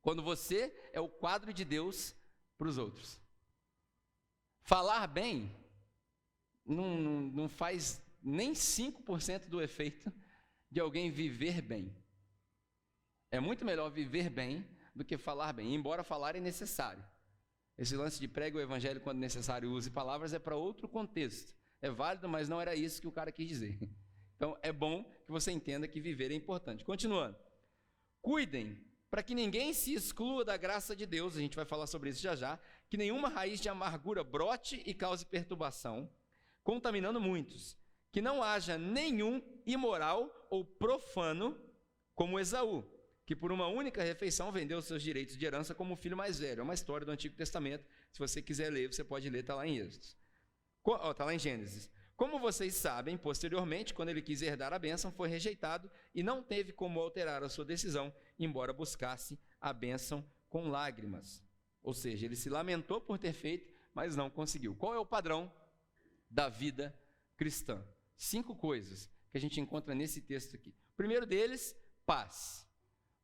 Quando você é o quadro de Deus para os outros. Falar bem não faz nem 5% do efeito de alguém viver bem. É muito melhor viver bem do que falar bem, embora falar é necessário. Esse lance de pregue o evangelho quando necessário use palavras é para outro contexto. É válido, mas não era isso que o cara quis dizer. Então é bom que você entenda que viver é importante. Continuando. Cuidem para que ninguém se exclua da graça de Deus, a gente vai falar sobre isso já já, que nenhuma raiz de amargura brote e cause perturbação, contaminando muitos. Que não haja nenhum imoral ou profano como Esaú, que por uma única refeição vendeu seus direitos de herança como o filho mais velho. É uma história do Antigo Testamento. Se você quiser ler, você pode ler, está lá em Êxodo. Está lá em Gênesis. Como vocês sabem, posteriormente, quando ele quis herdar a bênção, foi rejeitado e não teve como alterar a sua decisão, embora buscasse a bênção com lágrimas. Ou seja, ele se lamentou por ter feito, mas não conseguiu. Qual é o padrão da vida cristã? 5 coisas que a gente encontra nesse texto aqui. O primeiro deles, paz.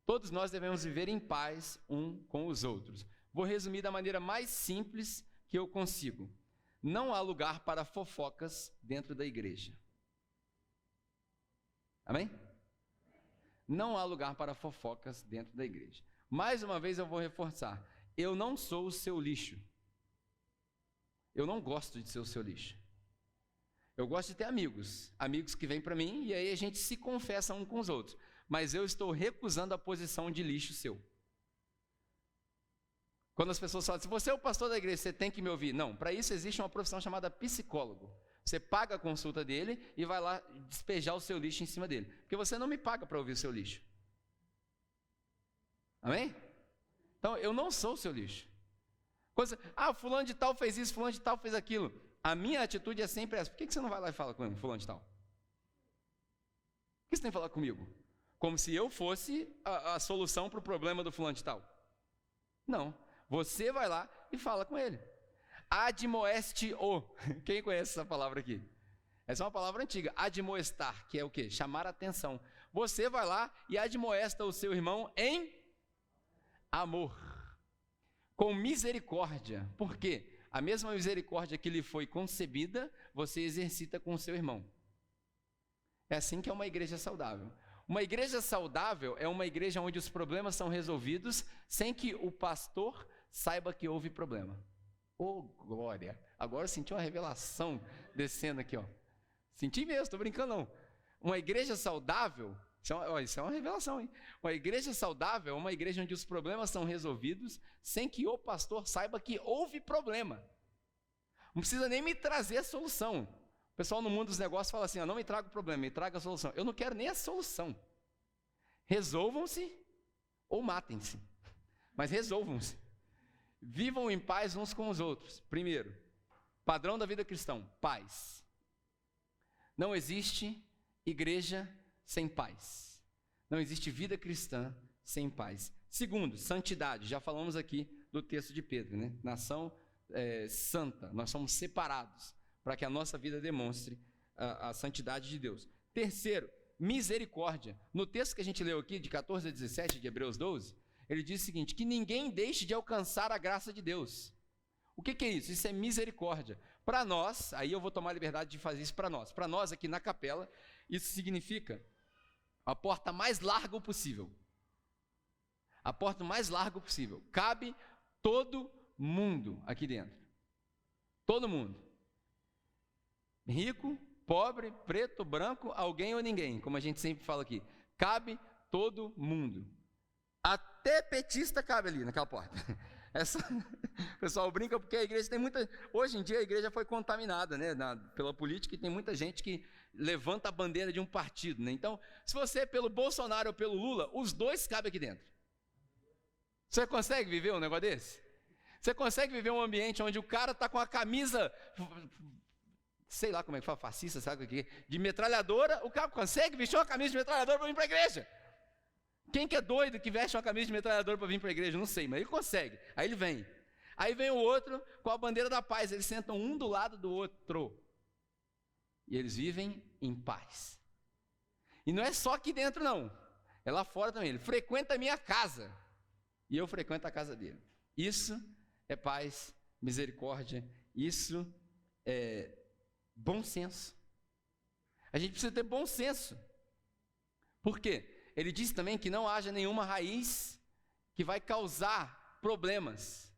Todos nós devemos viver em paz um com os outros. Vou resumir da maneira mais simples que eu consigo. Não há lugar para fofocas dentro da igreja. Amém? Não há lugar para fofocas dentro da igreja. Mais uma vez eu vou reforçar. Eu não sou o seu lixo. Eu não gosto de ser o seu lixo. Eu gosto de ter amigos que vêm para mim e aí a gente se confessa um com os outros. Mas eu estou recusando a posição de lixo seu. Quando as pessoas falam, se você é o pastor da igreja, você tem que me ouvir. Não, para isso existe uma profissão chamada psicólogo. Você paga a consulta dele e vai lá despejar o seu lixo em cima dele. Porque você não me paga para ouvir o seu lixo. Amém? Então, eu não sou o seu lixo. Fulano de tal fez isso, fulano de tal fez aquilo. A minha atitude é sempre essa. Por que você não vai lá e fala com fulano de tal? Por que você tem que falar comigo? Como se eu fosse a solução para o problema do fulano de tal. Não. Você vai lá e fala com ele. Admoeste-o. Quem conhece essa palavra aqui? Essa é uma palavra antiga. Admoestar, que é o quê? Chamar a atenção. Você vai lá e admoesta o seu irmão em amor. Com misericórdia. Por quê? A mesma misericórdia que lhe foi concebida, você exercita com o seu irmão. É assim que é uma igreja saudável. Uma igreja saudável é uma igreja onde os problemas são resolvidos sem que o pastor saiba que houve problema. Oh, glória! Agora eu senti uma revelação descendo aqui, ó. Senti mesmo, estou brincando não. Uma igreja saudável, isso é uma revelação, hein? Uma igreja saudável é uma igreja onde os problemas são resolvidos sem que o pastor saiba que houve problema. Não precisa nem me trazer a solução. O pessoal no mundo dos negócios fala assim, não me traga o problema, me traga a solução. Eu não quero nem a solução. Resolvam-se ou matem-se. Mas resolvam-se. Vivam em paz uns com os outros. Primeiro, padrão da vida cristã, paz. Não existe igreja sem paz. Não existe vida cristã sem paz. Segundo, santidade. Já falamos aqui do texto de Pedro, né? Nação santa. Nós somos separados para que a nossa vida demonstre a santidade de Deus. Terceiro, misericórdia. No texto que a gente leu aqui, de 14 a 17 de Hebreus 12, ele diz o seguinte, que ninguém deixe de alcançar a graça de Deus. O que é isso? Isso é misericórdia. Para nós, aí eu vou tomar a liberdade de fazer isso para nós. Para nós aqui na capela, isso significa a porta mais larga possível. A porta mais larga possível. Cabe todo mundo aqui dentro. Todo mundo. Rico, pobre, preto, branco, alguém ou ninguém, como a gente sempre fala aqui. Cabe todo mundo. Até petista cabe ali naquela porta. O pessoal brinca porque a igreja tem muita... Hoje em dia a igreja foi contaminada, né, pela política e tem muita gente que levanta a bandeira de um partido, né? Então, se você é pelo Bolsonaro ou pelo Lula, os dois cabem aqui dentro. Você consegue viver um negócio desse? Você consegue viver um ambiente onde o cara está com a camisa... sei lá como é que fala, fascista, sabe o que? De metralhadora, o cara consegue vestir uma camisa de metralhadora para vir para a igreja. Quem que é doido que veste uma camisa de metralhadora para vir para a igreja? Não sei, mas ele consegue. Aí ele vem. Aí vem o outro com a bandeira da paz, eles sentam um do lado do outro. E eles vivem em paz. E não é só aqui dentro não, é lá fora também. Ele frequenta a minha casa e eu frequento a casa dele. Isso é paz, misericórdia, isso é bom senso. A gente precisa ter bom senso. Por quê? Ele diz também que não haja nenhuma raiz que vai causar problemas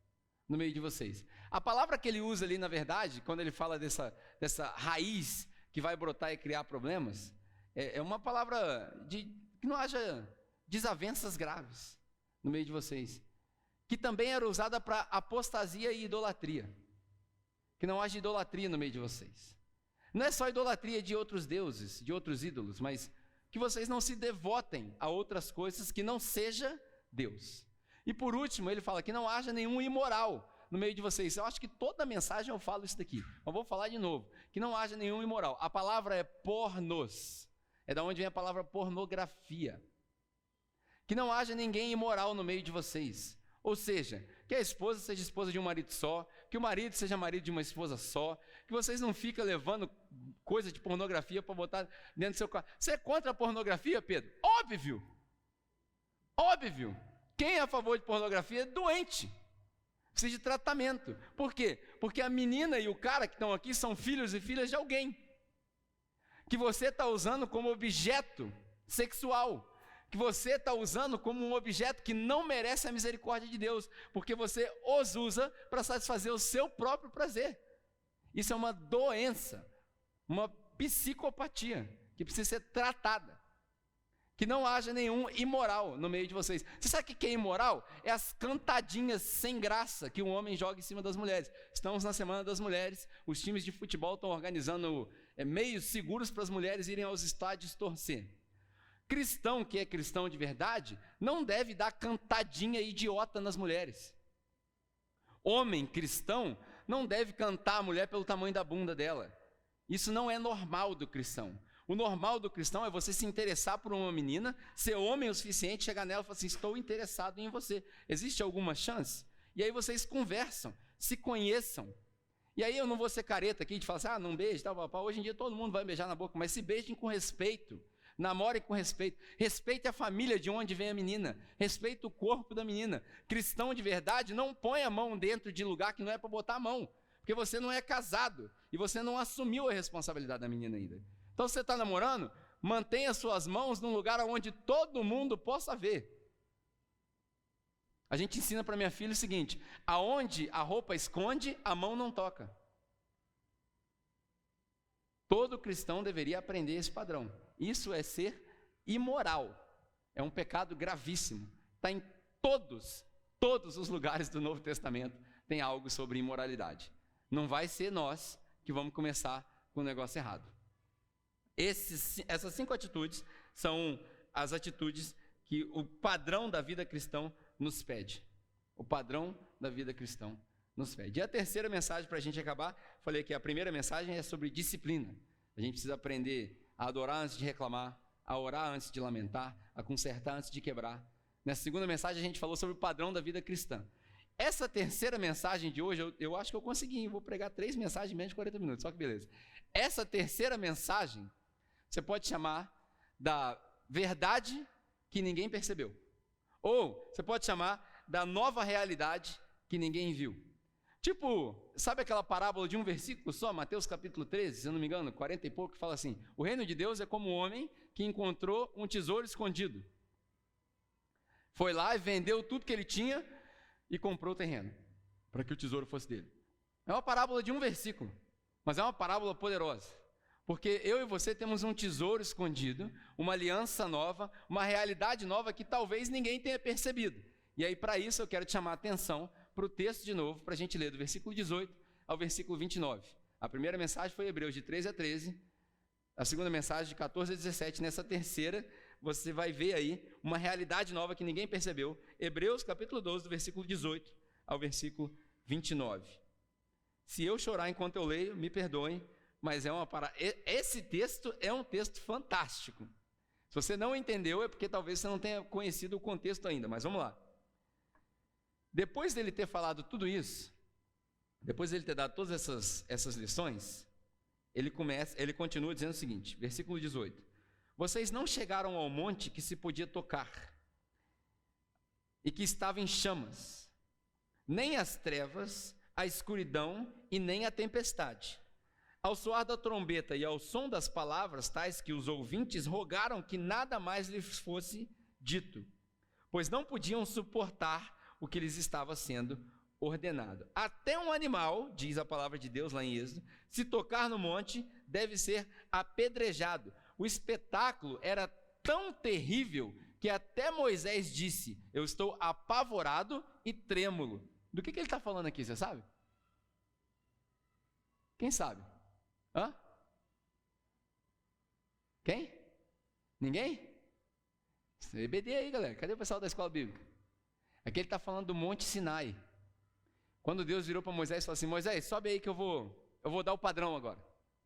no meio de vocês. A palavra que ele usa ali, na verdade, quando ele fala dessa raiz que vai brotar e criar problemas, é uma palavra que não haja desavenças graves no meio de vocês. Que também era usada para apostasia e idolatria. Que não haja idolatria no meio de vocês. Não é só idolatria de outros deuses, de outros ídolos, mas que vocês não se devotem a outras coisas que não seja Deus. E por último, ele fala que não haja nenhum imoral no meio de vocês. Eu acho que toda a mensagem eu falo isso daqui, mas vou falar de novo, que não haja nenhum imoral. A palavra é pornos, é da onde vem a palavra pornografia. Que não haja ninguém imoral no meio de vocês. Ou seja, que a esposa seja esposa de um marido só, que o marido seja marido de uma esposa só, que vocês não fiquem levando coisa de pornografia para botar dentro do seu carro. Você é contra a pornografia, Pedro? Óbvio! Óbvio! Quem é a favor de pornografia é doente. Precisa de tratamento. Por quê? Porque a menina e o cara que estão aqui são filhos e filhas de alguém. Que você está usando como objeto sexual. Que você está usando como um objeto que não merece a misericórdia de Deus, porque você os usa para satisfazer o seu próprio prazer. Isso é uma doença. uma psicopatia que precisa ser tratada. Que não haja nenhum imoral no meio de vocês. Você sabe o que é imoral? É as cantadinhas sem graça que um homem joga em cima das mulheres. Estamos na Semana das Mulheres, os times de futebol estão organizando meios seguros para as mulheres irem aos estádios torcer. Cristão que é cristão de verdade, não deve dar cantadinha idiota nas mulheres. Homem cristão não deve cantar a mulher pelo tamanho da bunda dela. Isso não é normal do cristão. O normal do cristão é você se interessar por uma menina, ser homem o suficiente, chegar nela e falar assim, estou interessado em você. Existe alguma chance? E aí vocês conversam, se conheçam. E aí eu não vou ser careta aqui de falar assim, não beije, tal, papá. Hoje em dia todo mundo vai beijar na boca, mas se beijem com respeito, namorem com respeito. Respeite a família de onde vem a menina, respeite o corpo da menina. Cristão de verdade não põe a mão dentro de lugar que não é para botar a mão, porque você não é casado e você não assumiu a responsabilidade da menina ainda. Então, você está namorando, mantenha suas mãos num lugar onde todo mundo possa ver. A gente ensina para minha filha o seguinte, aonde a roupa esconde, a mão não toca. Todo cristão deveria aprender esse padrão. Isso é ser imoral. É um pecado gravíssimo. Está em todos os lugares do Novo Testamento tem algo sobre imoralidade. Não vai ser nós que vamos começar com o negócio errado. Essas 5 atitudes são as atitudes que o padrão da vida cristã nos pede. O padrão da vida cristã nos pede. E a terceira mensagem, para a gente acabar, falei que a primeira mensagem é sobre disciplina. A gente precisa aprender a adorar antes de reclamar, a orar antes de lamentar, a consertar antes de quebrar. Nessa segunda mensagem, a gente falou sobre o padrão da vida cristã. Essa terceira mensagem de hoje, eu acho que eu consegui, vou pregar 3 mensagens em menos de 40 minutos, só que beleza. Essa terceira mensagem, você pode chamar da verdade que ninguém percebeu. Ou você pode chamar da nova realidade que ninguém viu. Tipo, sabe aquela parábola de um versículo só, Mateus capítulo 13, se eu não me engano, 40 e pouco, que fala assim, o reino de Deus é como um homem que encontrou um tesouro escondido. Foi lá e vendeu tudo que ele tinha e comprou o terreno, para que o tesouro fosse dele. É uma parábola de um versículo, mas é uma parábola poderosa. Porque eu e você temos um tesouro escondido, uma aliança nova, uma realidade nova que talvez ninguém tenha percebido. E aí, para isso, eu quero te chamar a atenção para o texto de novo, para a gente ler do versículo 18 ao versículo 29. A primeira mensagem foi Hebreus de 13 a 13, a segunda mensagem de 14 a 17. Nessa terceira, você vai ver aí uma realidade nova que ninguém percebeu. Hebreus capítulo 12, do versículo 18 ao versículo 29. Se eu chorar enquanto eu leio, me perdoem, mas esse texto é um texto fantástico. Se você não entendeu, é porque talvez você não tenha conhecido o contexto ainda, mas vamos lá. Depois dele ter falado tudo isso, depois dele ter dado todas essas lições, ele continua dizendo o seguinte, versículo 18. Vocês não chegaram ao monte que se podia tocar, e que estava em chamas, nem as trevas, a escuridão e nem a tempestade. Ao soar da trombeta e ao som das palavras tais que os ouvintes rogaram que nada mais lhes fosse dito, pois não podiam suportar o que lhes estava sendo ordenado. Até um animal, diz a palavra de Deus lá em Êxodo, se tocar no monte, deve ser apedrejado. O espetáculo era tão terrível que até Moisés disse, eu estou apavorado e trêmulo. Do que ele está falando aqui, você sabe? Quem sabe? Hã? Quem? Ninguém? EBD aí, galera. Cadê o pessoal da escola bíblica? Aqui ele está falando do Monte Sinai. Quando Deus virou para Moisés e falou assim, Moisés, sobe aí que eu vou dar o padrão agora.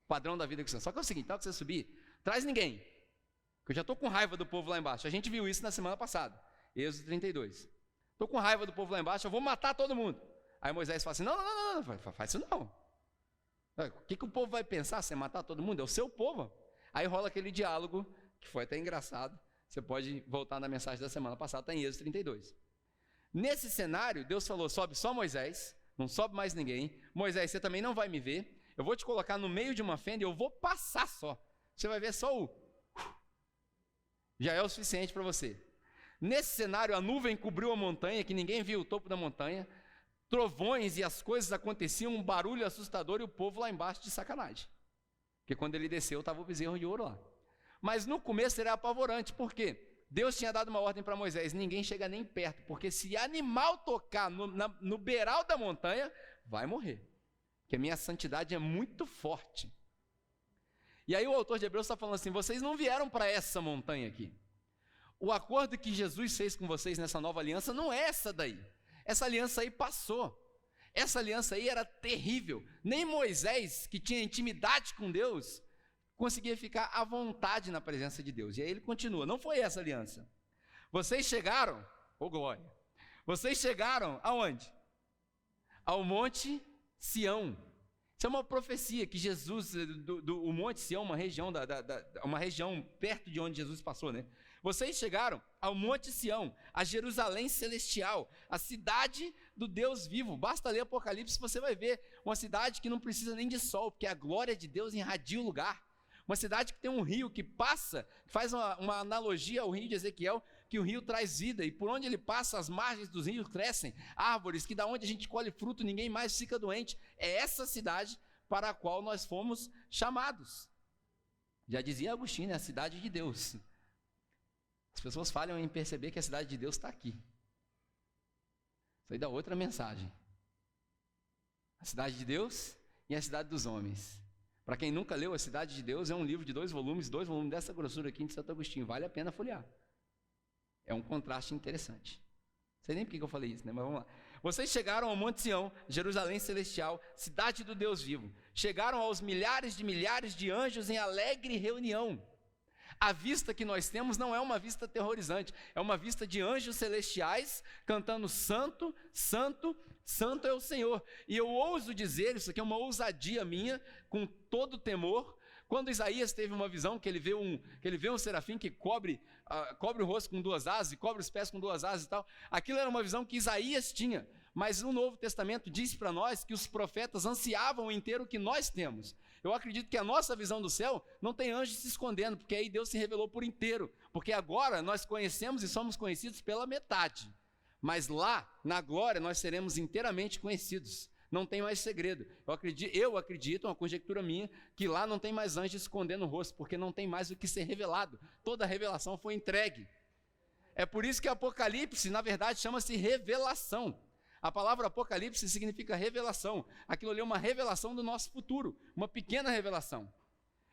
O padrão da vida cristã. Só que é o seguinte, na hora que você subir, traz ninguém. Porque eu já estou com raiva do povo lá embaixo. A gente viu isso na semana passada. Êxodo 32. Estou com raiva do povo lá embaixo, eu vou matar todo mundo. Aí Moisés fala assim, não, faz isso não. O que o povo vai pensar se é matar todo mundo? É o seu povo. Aí rola aquele diálogo, que foi até engraçado. Você pode voltar na mensagem da semana passada, está em Êxodo 32. Nesse cenário, Deus falou, sobe só Moisés, não sobe mais ninguém. Moisés, você também não vai me ver. Eu vou te colocar no meio de uma fenda e eu vou passar só. Você vai ver só o... Já é o suficiente para você. Nesse cenário, a nuvem cobriu a montanha, que ninguém viu o topo da montanha. Trovões e as coisas aconteciam, um barulho assustador e o povo lá embaixo de sacanagem. Porque quando ele desceu, estava o bezerro de ouro lá. Mas no começo era apavorante, por quê? Deus tinha dado uma ordem para Moisés, ninguém chega nem perto, porque se animal tocar no beiral da montanha, vai morrer. Porque a minha santidade é muito forte. E aí o autor de Hebreus está falando assim, vocês não vieram para essa montanha aqui. O acordo que Jesus fez com vocês nessa nova aliança não é essa daí. Essa aliança aí passou. Essa aliança aí era terrível. Nem Moisés, que tinha intimidade com Deus, conseguia ficar à vontade na presença de Deus. E aí ele continua, não foi essa aliança. Vocês chegaram, glória, vocês chegaram aonde? Ao Monte Sião. Isso é uma profecia que Jesus, o Monte Sião, uma região perto de onde Jesus passou, né? Vocês chegaram ao Monte Sião, a Jerusalém celestial, a cidade do Deus vivo. Basta ler Apocalipse, você vai ver uma cidade que não precisa nem de sol, porque a glória de Deus irradia o lugar. Uma cidade que tem um rio que passa, faz uma analogia ao rio de Ezequiel, que o rio traz vida, e por onde ele passa, as margens dos rios crescem árvores, que da onde a gente colhe fruto, ninguém mais fica doente. É essa cidade para a qual nós fomos chamados. Já dizia Agostinho, é a cidade de Deus. As pessoas falham em perceber que a cidade de Deus está aqui. Isso aí dá outra mensagem. A cidade de Deus e a cidade dos homens. Para quem nunca leu A Cidade de Deus, é um livro de 2 volumes dessa grossura aqui de Santo Agostinho. Vale a pena folhear. É um contraste interessante. Não sei nem por que eu falei isso, né? Mas vamos lá. Vocês chegaram ao Monte Sião, Jerusalém celestial, cidade do Deus vivo. Chegaram aos milhares de anjos em alegre reunião. A vista que nós temos não é uma vista aterrorizante, é uma vista de anjos celestiais cantando santo, santo, santo é o Senhor. E eu ouso dizer, isso aqui é uma ousadia minha, com todo temor, quando Isaías teve uma visão que ele vê um serafim que cobre o rosto com 2 asas e cobre os pés com 2 asas e tal. Aquilo era uma visão que Isaías tinha, mas o Novo Testamento diz para nós que os profetas ansiavam em ter o que nós temos. Eu acredito que a nossa visão do céu não tem anjos se escondendo, porque aí Deus se revelou por inteiro, porque agora nós conhecemos e somos conhecidos pela metade, mas lá, na glória, nós seremos inteiramente conhecidos, não tem mais segredo. Eu acredito, uma conjectura minha, que lá não tem mais anjos escondendo o rosto, porque não tem mais o que ser revelado, toda a revelação foi entregue. É por isso que Apocalipse, na verdade, chama-se revelação. A palavra Apocalipse significa revelação. Aquilo ali é uma revelação do nosso futuro, uma pequena revelação.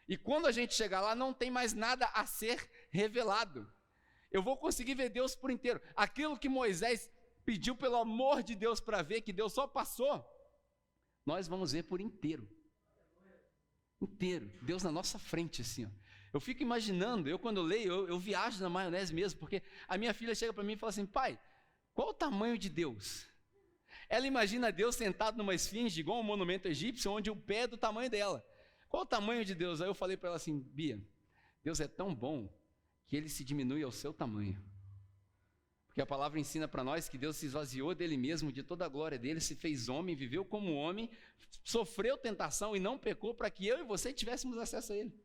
E quando a gente chegar lá, não tem mais nada a ser revelado. Eu vou conseguir ver Deus por inteiro. Aquilo que Moisés pediu pelo amor de Deus para ver, que Deus só passou, nós vamos ver por inteiro. Inteiro. Deus na nossa frente, assim, ó. Eu fico imaginando, eu quando leio, eu viajo na maionese mesmo, porque a minha filha chega para mim e fala assim, pai, qual o tamanho de Deus? Ela imagina Deus sentado numa esfinge, igual um monumento egípcio, onde o pé é do tamanho dela. Qual o tamanho de Deus? Aí eu falei para ela assim, Bia, Deus é tão bom que Ele se diminui ao seu tamanho. Porque a palavra ensina para nós que Deus se esvaziou dele mesmo, de toda a glória dele, se fez homem, viveu como homem, sofreu tentação e não pecou para que eu e você tivéssemos acesso a Ele.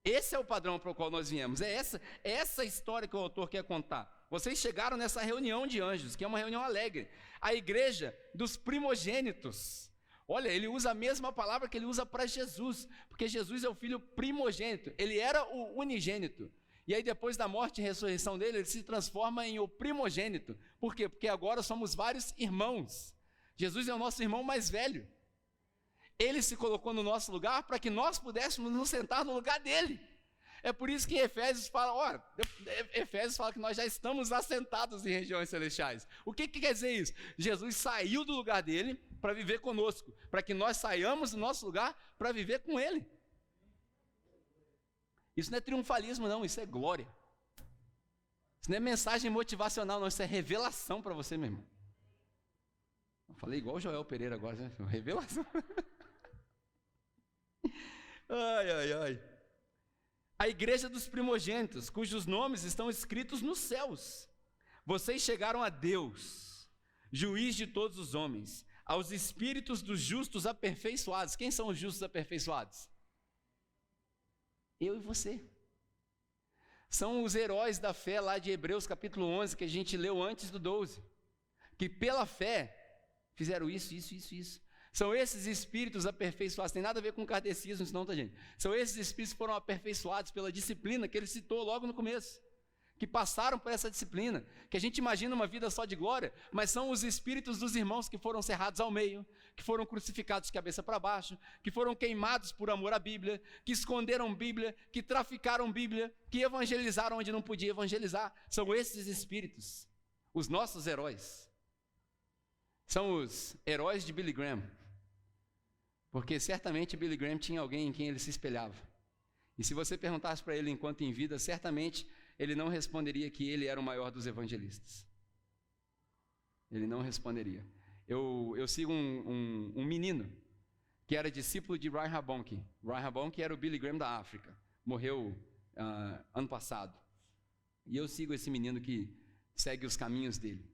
Esse é o padrão para o qual nós viemos, é essa história que o autor quer contar. Vocês chegaram nessa reunião de anjos, que é uma reunião alegre, a igreja dos primogênitos. Olha, ele usa a mesma palavra que ele usa para Jesus, porque Jesus é o filho primogênito, ele era o unigênito. E aí depois da morte e ressurreição dele, ele se transforma em o primogênito. Por quê? Porque agora somos vários irmãos. Jesus é o nosso irmão mais velho. Ele se colocou no nosso lugar para que nós pudéssemos nos sentar no lugar dele. É por isso que Efésios fala, Efésios fala que nós já estamos assentados em regiões celestiais. O que quer dizer isso? Jesus saiu do lugar dele para viver conosco, para que nós saiamos do nosso lugar para viver com ele. Isso não é triunfalismo não, isso é glória. Isso não é mensagem motivacional não, isso é revelação para você mesmo. Eu falei igual o Joel Pereira agora, né? Revelação. Ai. A igreja dos primogênitos, cujos nomes estão escritos nos céus. Vocês chegaram a Deus, juiz de todos os homens, aos espíritos dos justos aperfeiçoados. Quem são os justos aperfeiçoados? Eu e você. São os heróis da fé lá de Hebreus capítulo 11, que a gente leu antes do 12. Que pela fé fizeram isso. São esses espíritos aperfeiçoados, tem nada a ver com kardecismo, isso não, tá, gente? São esses espíritos que foram aperfeiçoados pela disciplina que ele citou logo no começo, que passaram por essa disciplina, que a gente imagina uma vida só de glória, mas são os espíritos dos irmãos que foram cerrados ao meio, que foram crucificados de cabeça para baixo, que foram queimados por amor à Bíblia, que esconderam Bíblia, que traficaram Bíblia, que evangelizaram onde não podia evangelizar. São esses espíritos, os nossos heróis. São os heróis de Billy Graham, porque certamente Billy Graham tinha alguém em quem ele se espelhava. E se você perguntasse para ele enquanto em vida, certamente ele não responderia que ele era o maior dos evangelistas. Ele não responderia. Eu sigo um menino que era discípulo de Reinhard Bonnke. Reinhard Bonnke era o Billy Graham da África. Morreu ano passado. E eu sigo esse menino que segue os caminhos dele.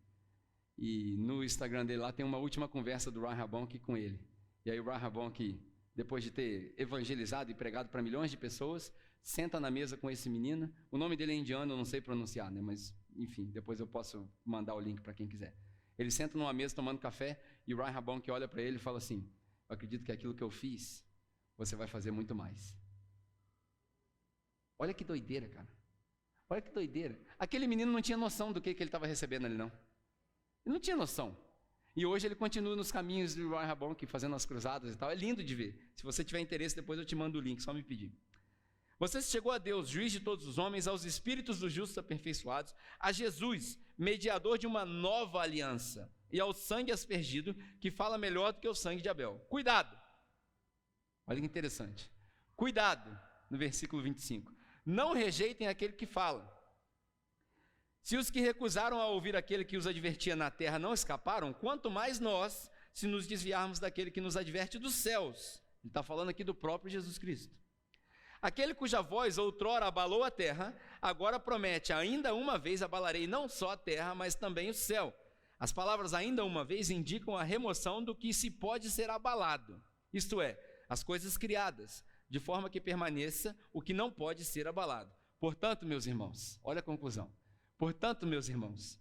E no Instagram dele lá tem uma última conversa do Reinhard Bonnke com ele. E aí o Reinhard Bonnke, depois de ter evangelizado e pregado para milhões de pessoas, senta na mesa com esse menino. O nome dele é indiano, eu não sei pronunciar, né? Mas, enfim, depois eu posso mandar o link para quem quiser. Ele senta numa mesa tomando café e o Reinhard Bonnke olha para ele e fala assim: eu acredito que aquilo que eu fiz, você vai fazer muito mais. Olha que doideira, cara. Olha que doideira. Aquele menino não tinha noção do que ele estava recebendo ali, não. Ele não tinha noção. E hoje ele continua nos caminhos do Reinhard Bonnke, fazendo as cruzadas e tal. É lindo de ver. Se você tiver interesse, depois eu te mando o link, só me pedir. Você chegou a Deus, juiz de todos os homens, aos espíritos dos justos aperfeiçoados, a Jesus, mediador de uma nova aliança, e ao sangue aspergido, que fala melhor do que o sangue de Abel. Cuidado! Olha que interessante. Cuidado, no versículo 25. Não rejeitem aquele que fala. Se os que recusaram a ouvir aquele que os advertia na terra não escaparam, quanto mais nós, se nos desviarmos daquele que nos adverte dos céus. Ele está falando aqui do próprio Jesus Cristo. Aquele cuja voz outrora abalou a terra, agora promete: ainda uma vez abalarei não só a terra, mas também o céu. As palavras ainda uma vez indicam a remoção do que se pode ser abalado, isto é, as coisas criadas, de forma que permaneça o que não pode ser abalado. Portanto, meus irmãos, olha a conclusão. Portanto, meus irmãos,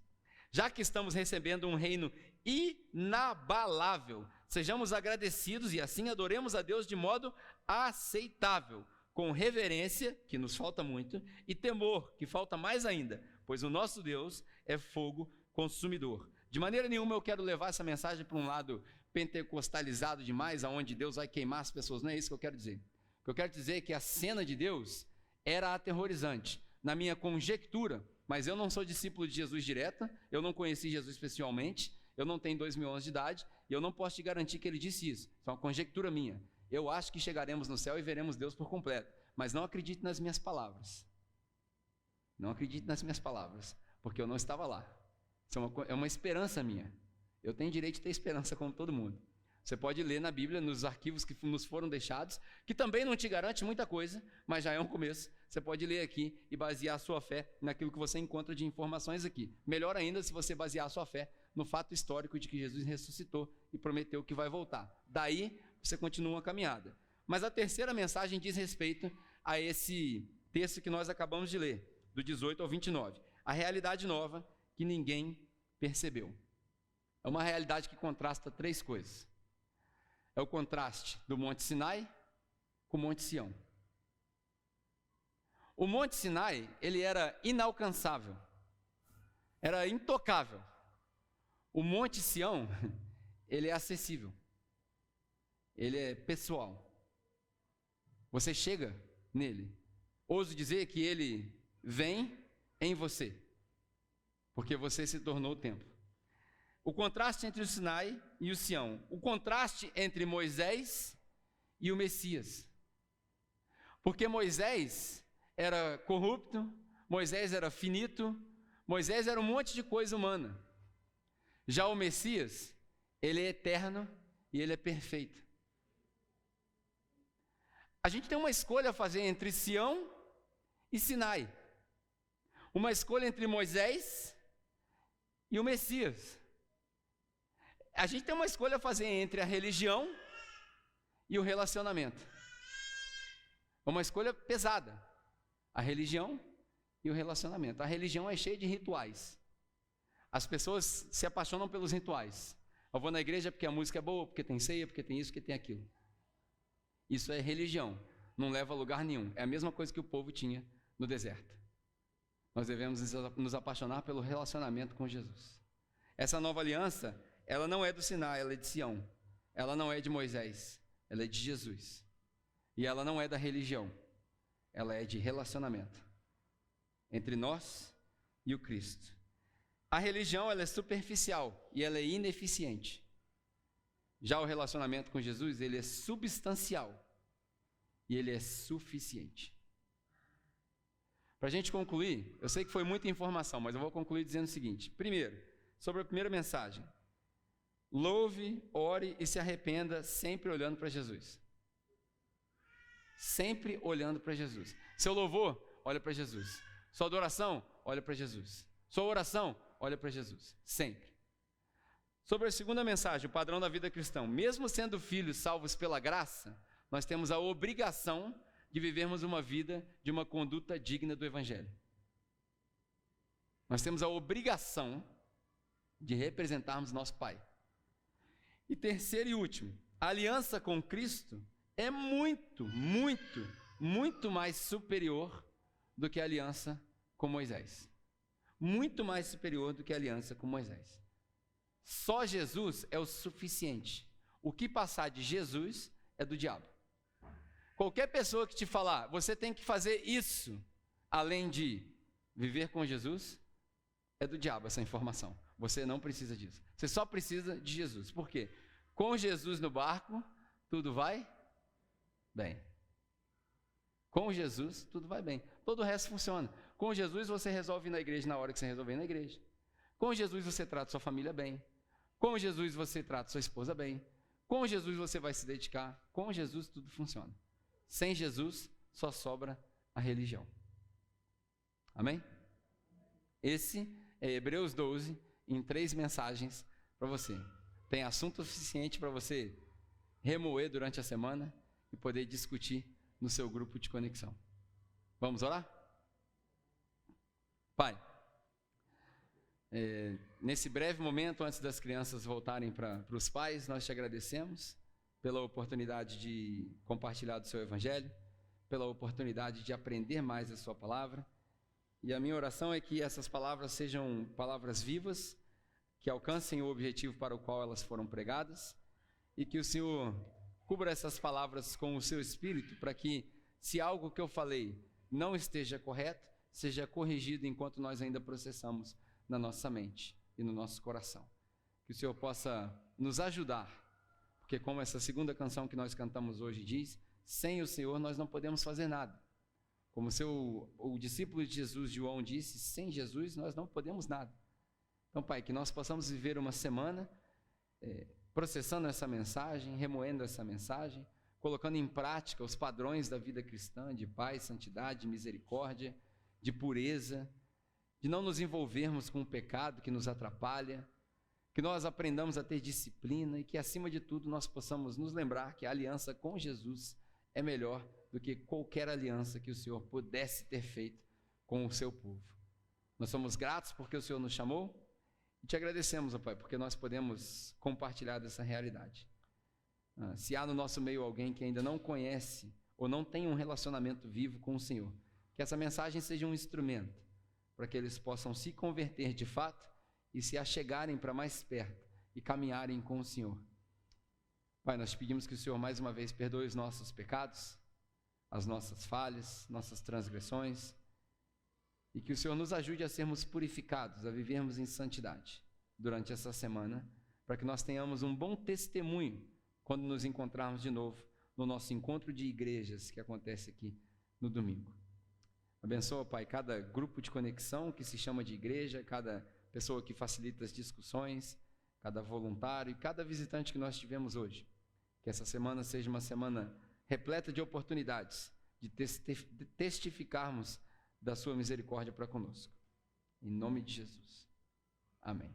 já que estamos recebendo um reino inabalável, sejamos agradecidos e assim adoremos a Deus de modo aceitável, com reverência, que nos falta muito, e temor, que falta mais ainda, pois o nosso Deus é fogo consumidor. De maneira nenhuma eu quero levar essa mensagem para um lado pentecostalizado demais, aonde Deus vai queimar as pessoas, não é isso que eu quero dizer. O que eu quero dizer é que a cena de Deus era aterrorizante, na minha conjectura, mas eu não sou discípulo de Jesus direta, eu não conheci Jesus pessoalmente, eu não tenho 2000 anos de idade, e eu não posso te garantir que ele disse isso, isso é uma conjectura minha. Eu acho que chegaremos no céu e veremos Deus por completo, mas não acredite nas minhas palavras. Não acredite nas minhas palavras, porque eu não estava lá. Isso é uma esperança minha. Eu tenho direito de ter esperança como todo mundo. Você pode ler na Bíblia, nos arquivos que nos foram deixados, que também não te garante muita coisa, mas já é um começo. Você pode ler aqui e basear a sua fé naquilo que você encontra de informações aqui. Melhor ainda se você basear a sua fé no fato histórico de que Jesus ressuscitou e prometeu que vai voltar. Daí você continua uma caminhada. Mas a terceira mensagem diz respeito a esse texto que nós acabamos de ler, do 18 ao 29. A realidade nova que ninguém percebeu. É uma realidade que contrasta três coisas. É o contraste do Monte Sinai com o Monte Sião. O Monte Sinai, ele era inalcançável, era intocável. O Monte Sião, ele é acessível. Ele é pessoal. Você chega nele. Ouso dizer que ele vem em você, porque você se tornou o templo. O contraste entre o Sinai e o Sião. O contraste entre Moisés e o Messias. Porque Moisés era corrupto, Moisés era finito, Moisés era um monte de coisa humana. Já o Messias, ele é eterno e ele é perfeito. A gente tem uma escolha a fazer entre Sião e Sinai. Uma escolha entre Moisés e o Messias. A gente tem uma escolha a fazer entre a religião e o relacionamento. É uma escolha pesada. A religião e o relacionamento. A religião é cheia de rituais. As pessoas se apaixonam pelos rituais. Eu vou na igreja porque a música é boa, porque tem ceia, porque tem isso, porque tem aquilo. Isso é religião, não leva a lugar nenhum. É a mesma coisa que o povo tinha no deserto. Nós devemos nos apaixonar pelo relacionamento com Jesus. Essa nova aliança, ela não é do Sinai, ela é de Sião. Ela não é de Moisés, ela é de Jesus. E ela não é da religião, ela é de relacionamento entre nós e o Cristo. A religião, ela é superficial e ela é ineficiente. Já o relacionamento com Jesus, ele é substancial e ele é suficiente. Para a gente concluir, eu sei que foi muita informação, mas eu vou concluir dizendo o seguinte. Primeiro, sobre a primeira mensagem. Louve, ore e se arrependa sempre olhando para Jesus. Sempre olhando para Jesus. Seu louvor, olha para Jesus. Sua adoração, olha para Jesus. Sua oração, olha para Jesus. Sempre. Sobre a segunda mensagem, o padrão da vida cristã. Mesmo sendo filhos salvos pela graça, nós temos a obrigação de vivermos uma vida de uma conduta digna do Evangelho. Nós temos a obrigação de representarmos nosso Pai. E terceiro e último, a aliança com Cristo é muito mais superior do que a aliança com Moisés. Muito mais superior do que a aliança com Moisés. Só Jesus é o suficiente. O que passar de Jesus é do diabo. Qualquer pessoa que te falar, você tem que fazer isso, além de viver com Jesus, é do diabo essa informação. Você não precisa disso. Você só precisa de Jesus. Por quê? Com Jesus no barco, tudo vai bem. Com Jesus, tudo vai bem. Todo o resto funciona. Com Jesus, você resolve ir na igreja na hora que você resolver ir na igreja. Com Jesus, você trata sua família bem. Com Jesus, você trata sua esposa bem. Com Jesus, você vai se dedicar. Com Jesus, tudo funciona. Sem Jesus, só sobra a religião. Amém? Esse é Hebreus 12, em 3 mensagens para você. Tem assunto suficiente para você remoer durante a semana e poder discutir no seu grupo de conexão. Vamos orar? Pai, nesse breve momento, antes das crianças voltarem para os pais, nós te agradecemos pela oportunidade de compartilhar do seu Evangelho, pela oportunidade de aprender mais a sua palavra. E a minha oração é que essas palavras sejam palavras vivas, que alcancem o objetivo para o qual elas foram pregadas, e que o Senhor cubra essas palavras com o seu Espírito, para que, se algo que eu falei não esteja correto, seja corrigido enquanto nós ainda processamos na nossa mente e no nosso coração. Que o Senhor possa nos ajudar, porque como essa segunda canção que nós cantamos hoje diz, sem o Senhor nós não podemos fazer nada. Como o discípulo de Jesus, João, disse, sem Jesus nós não podemos nada. Então, Pai, que nós possamos viver uma semana processando essa mensagem, remoendo essa mensagem, colocando em prática os padrões da vida cristã, de paz, santidade, misericórdia, de pureza, de não nos envolvermos com o pecado que nos atrapalha, que nós aprendamos a ter disciplina e que, acima de tudo, nós possamos nos lembrar que a aliança com Jesus é melhor do que qualquer aliança que o Senhor pudesse ter feito com o seu povo. Nós somos gratos porque o Senhor nos chamou e te agradecemos, ó Pai, porque nós podemos compartilhar dessa realidade. Se há no nosso meio alguém que ainda não conhece ou não tem um relacionamento vivo com o Senhor, que essa mensagem seja um instrumento para que eles possam se converter de fato e se achegarem para mais perto e caminharem com o Senhor. Pai, nós te pedimos que o Senhor mais uma vez perdoe os nossos pecados, as nossas falhas, nossas transgressões, e que o Senhor nos ajude a sermos purificados, a vivermos em santidade durante essa semana, para que nós tenhamos um bom testemunho quando nos encontrarmos de novo no nosso encontro de igrejas que acontece aqui no domingo. Abençoa, Pai, cada grupo de conexão que se chama de igreja, cada pessoa que facilita as discussões, cada voluntário e cada visitante que nós tivemos hoje. Que essa semana seja uma semana repleta de oportunidades de testificarmos da sua misericórdia para conosco. Em nome de Jesus. Amém.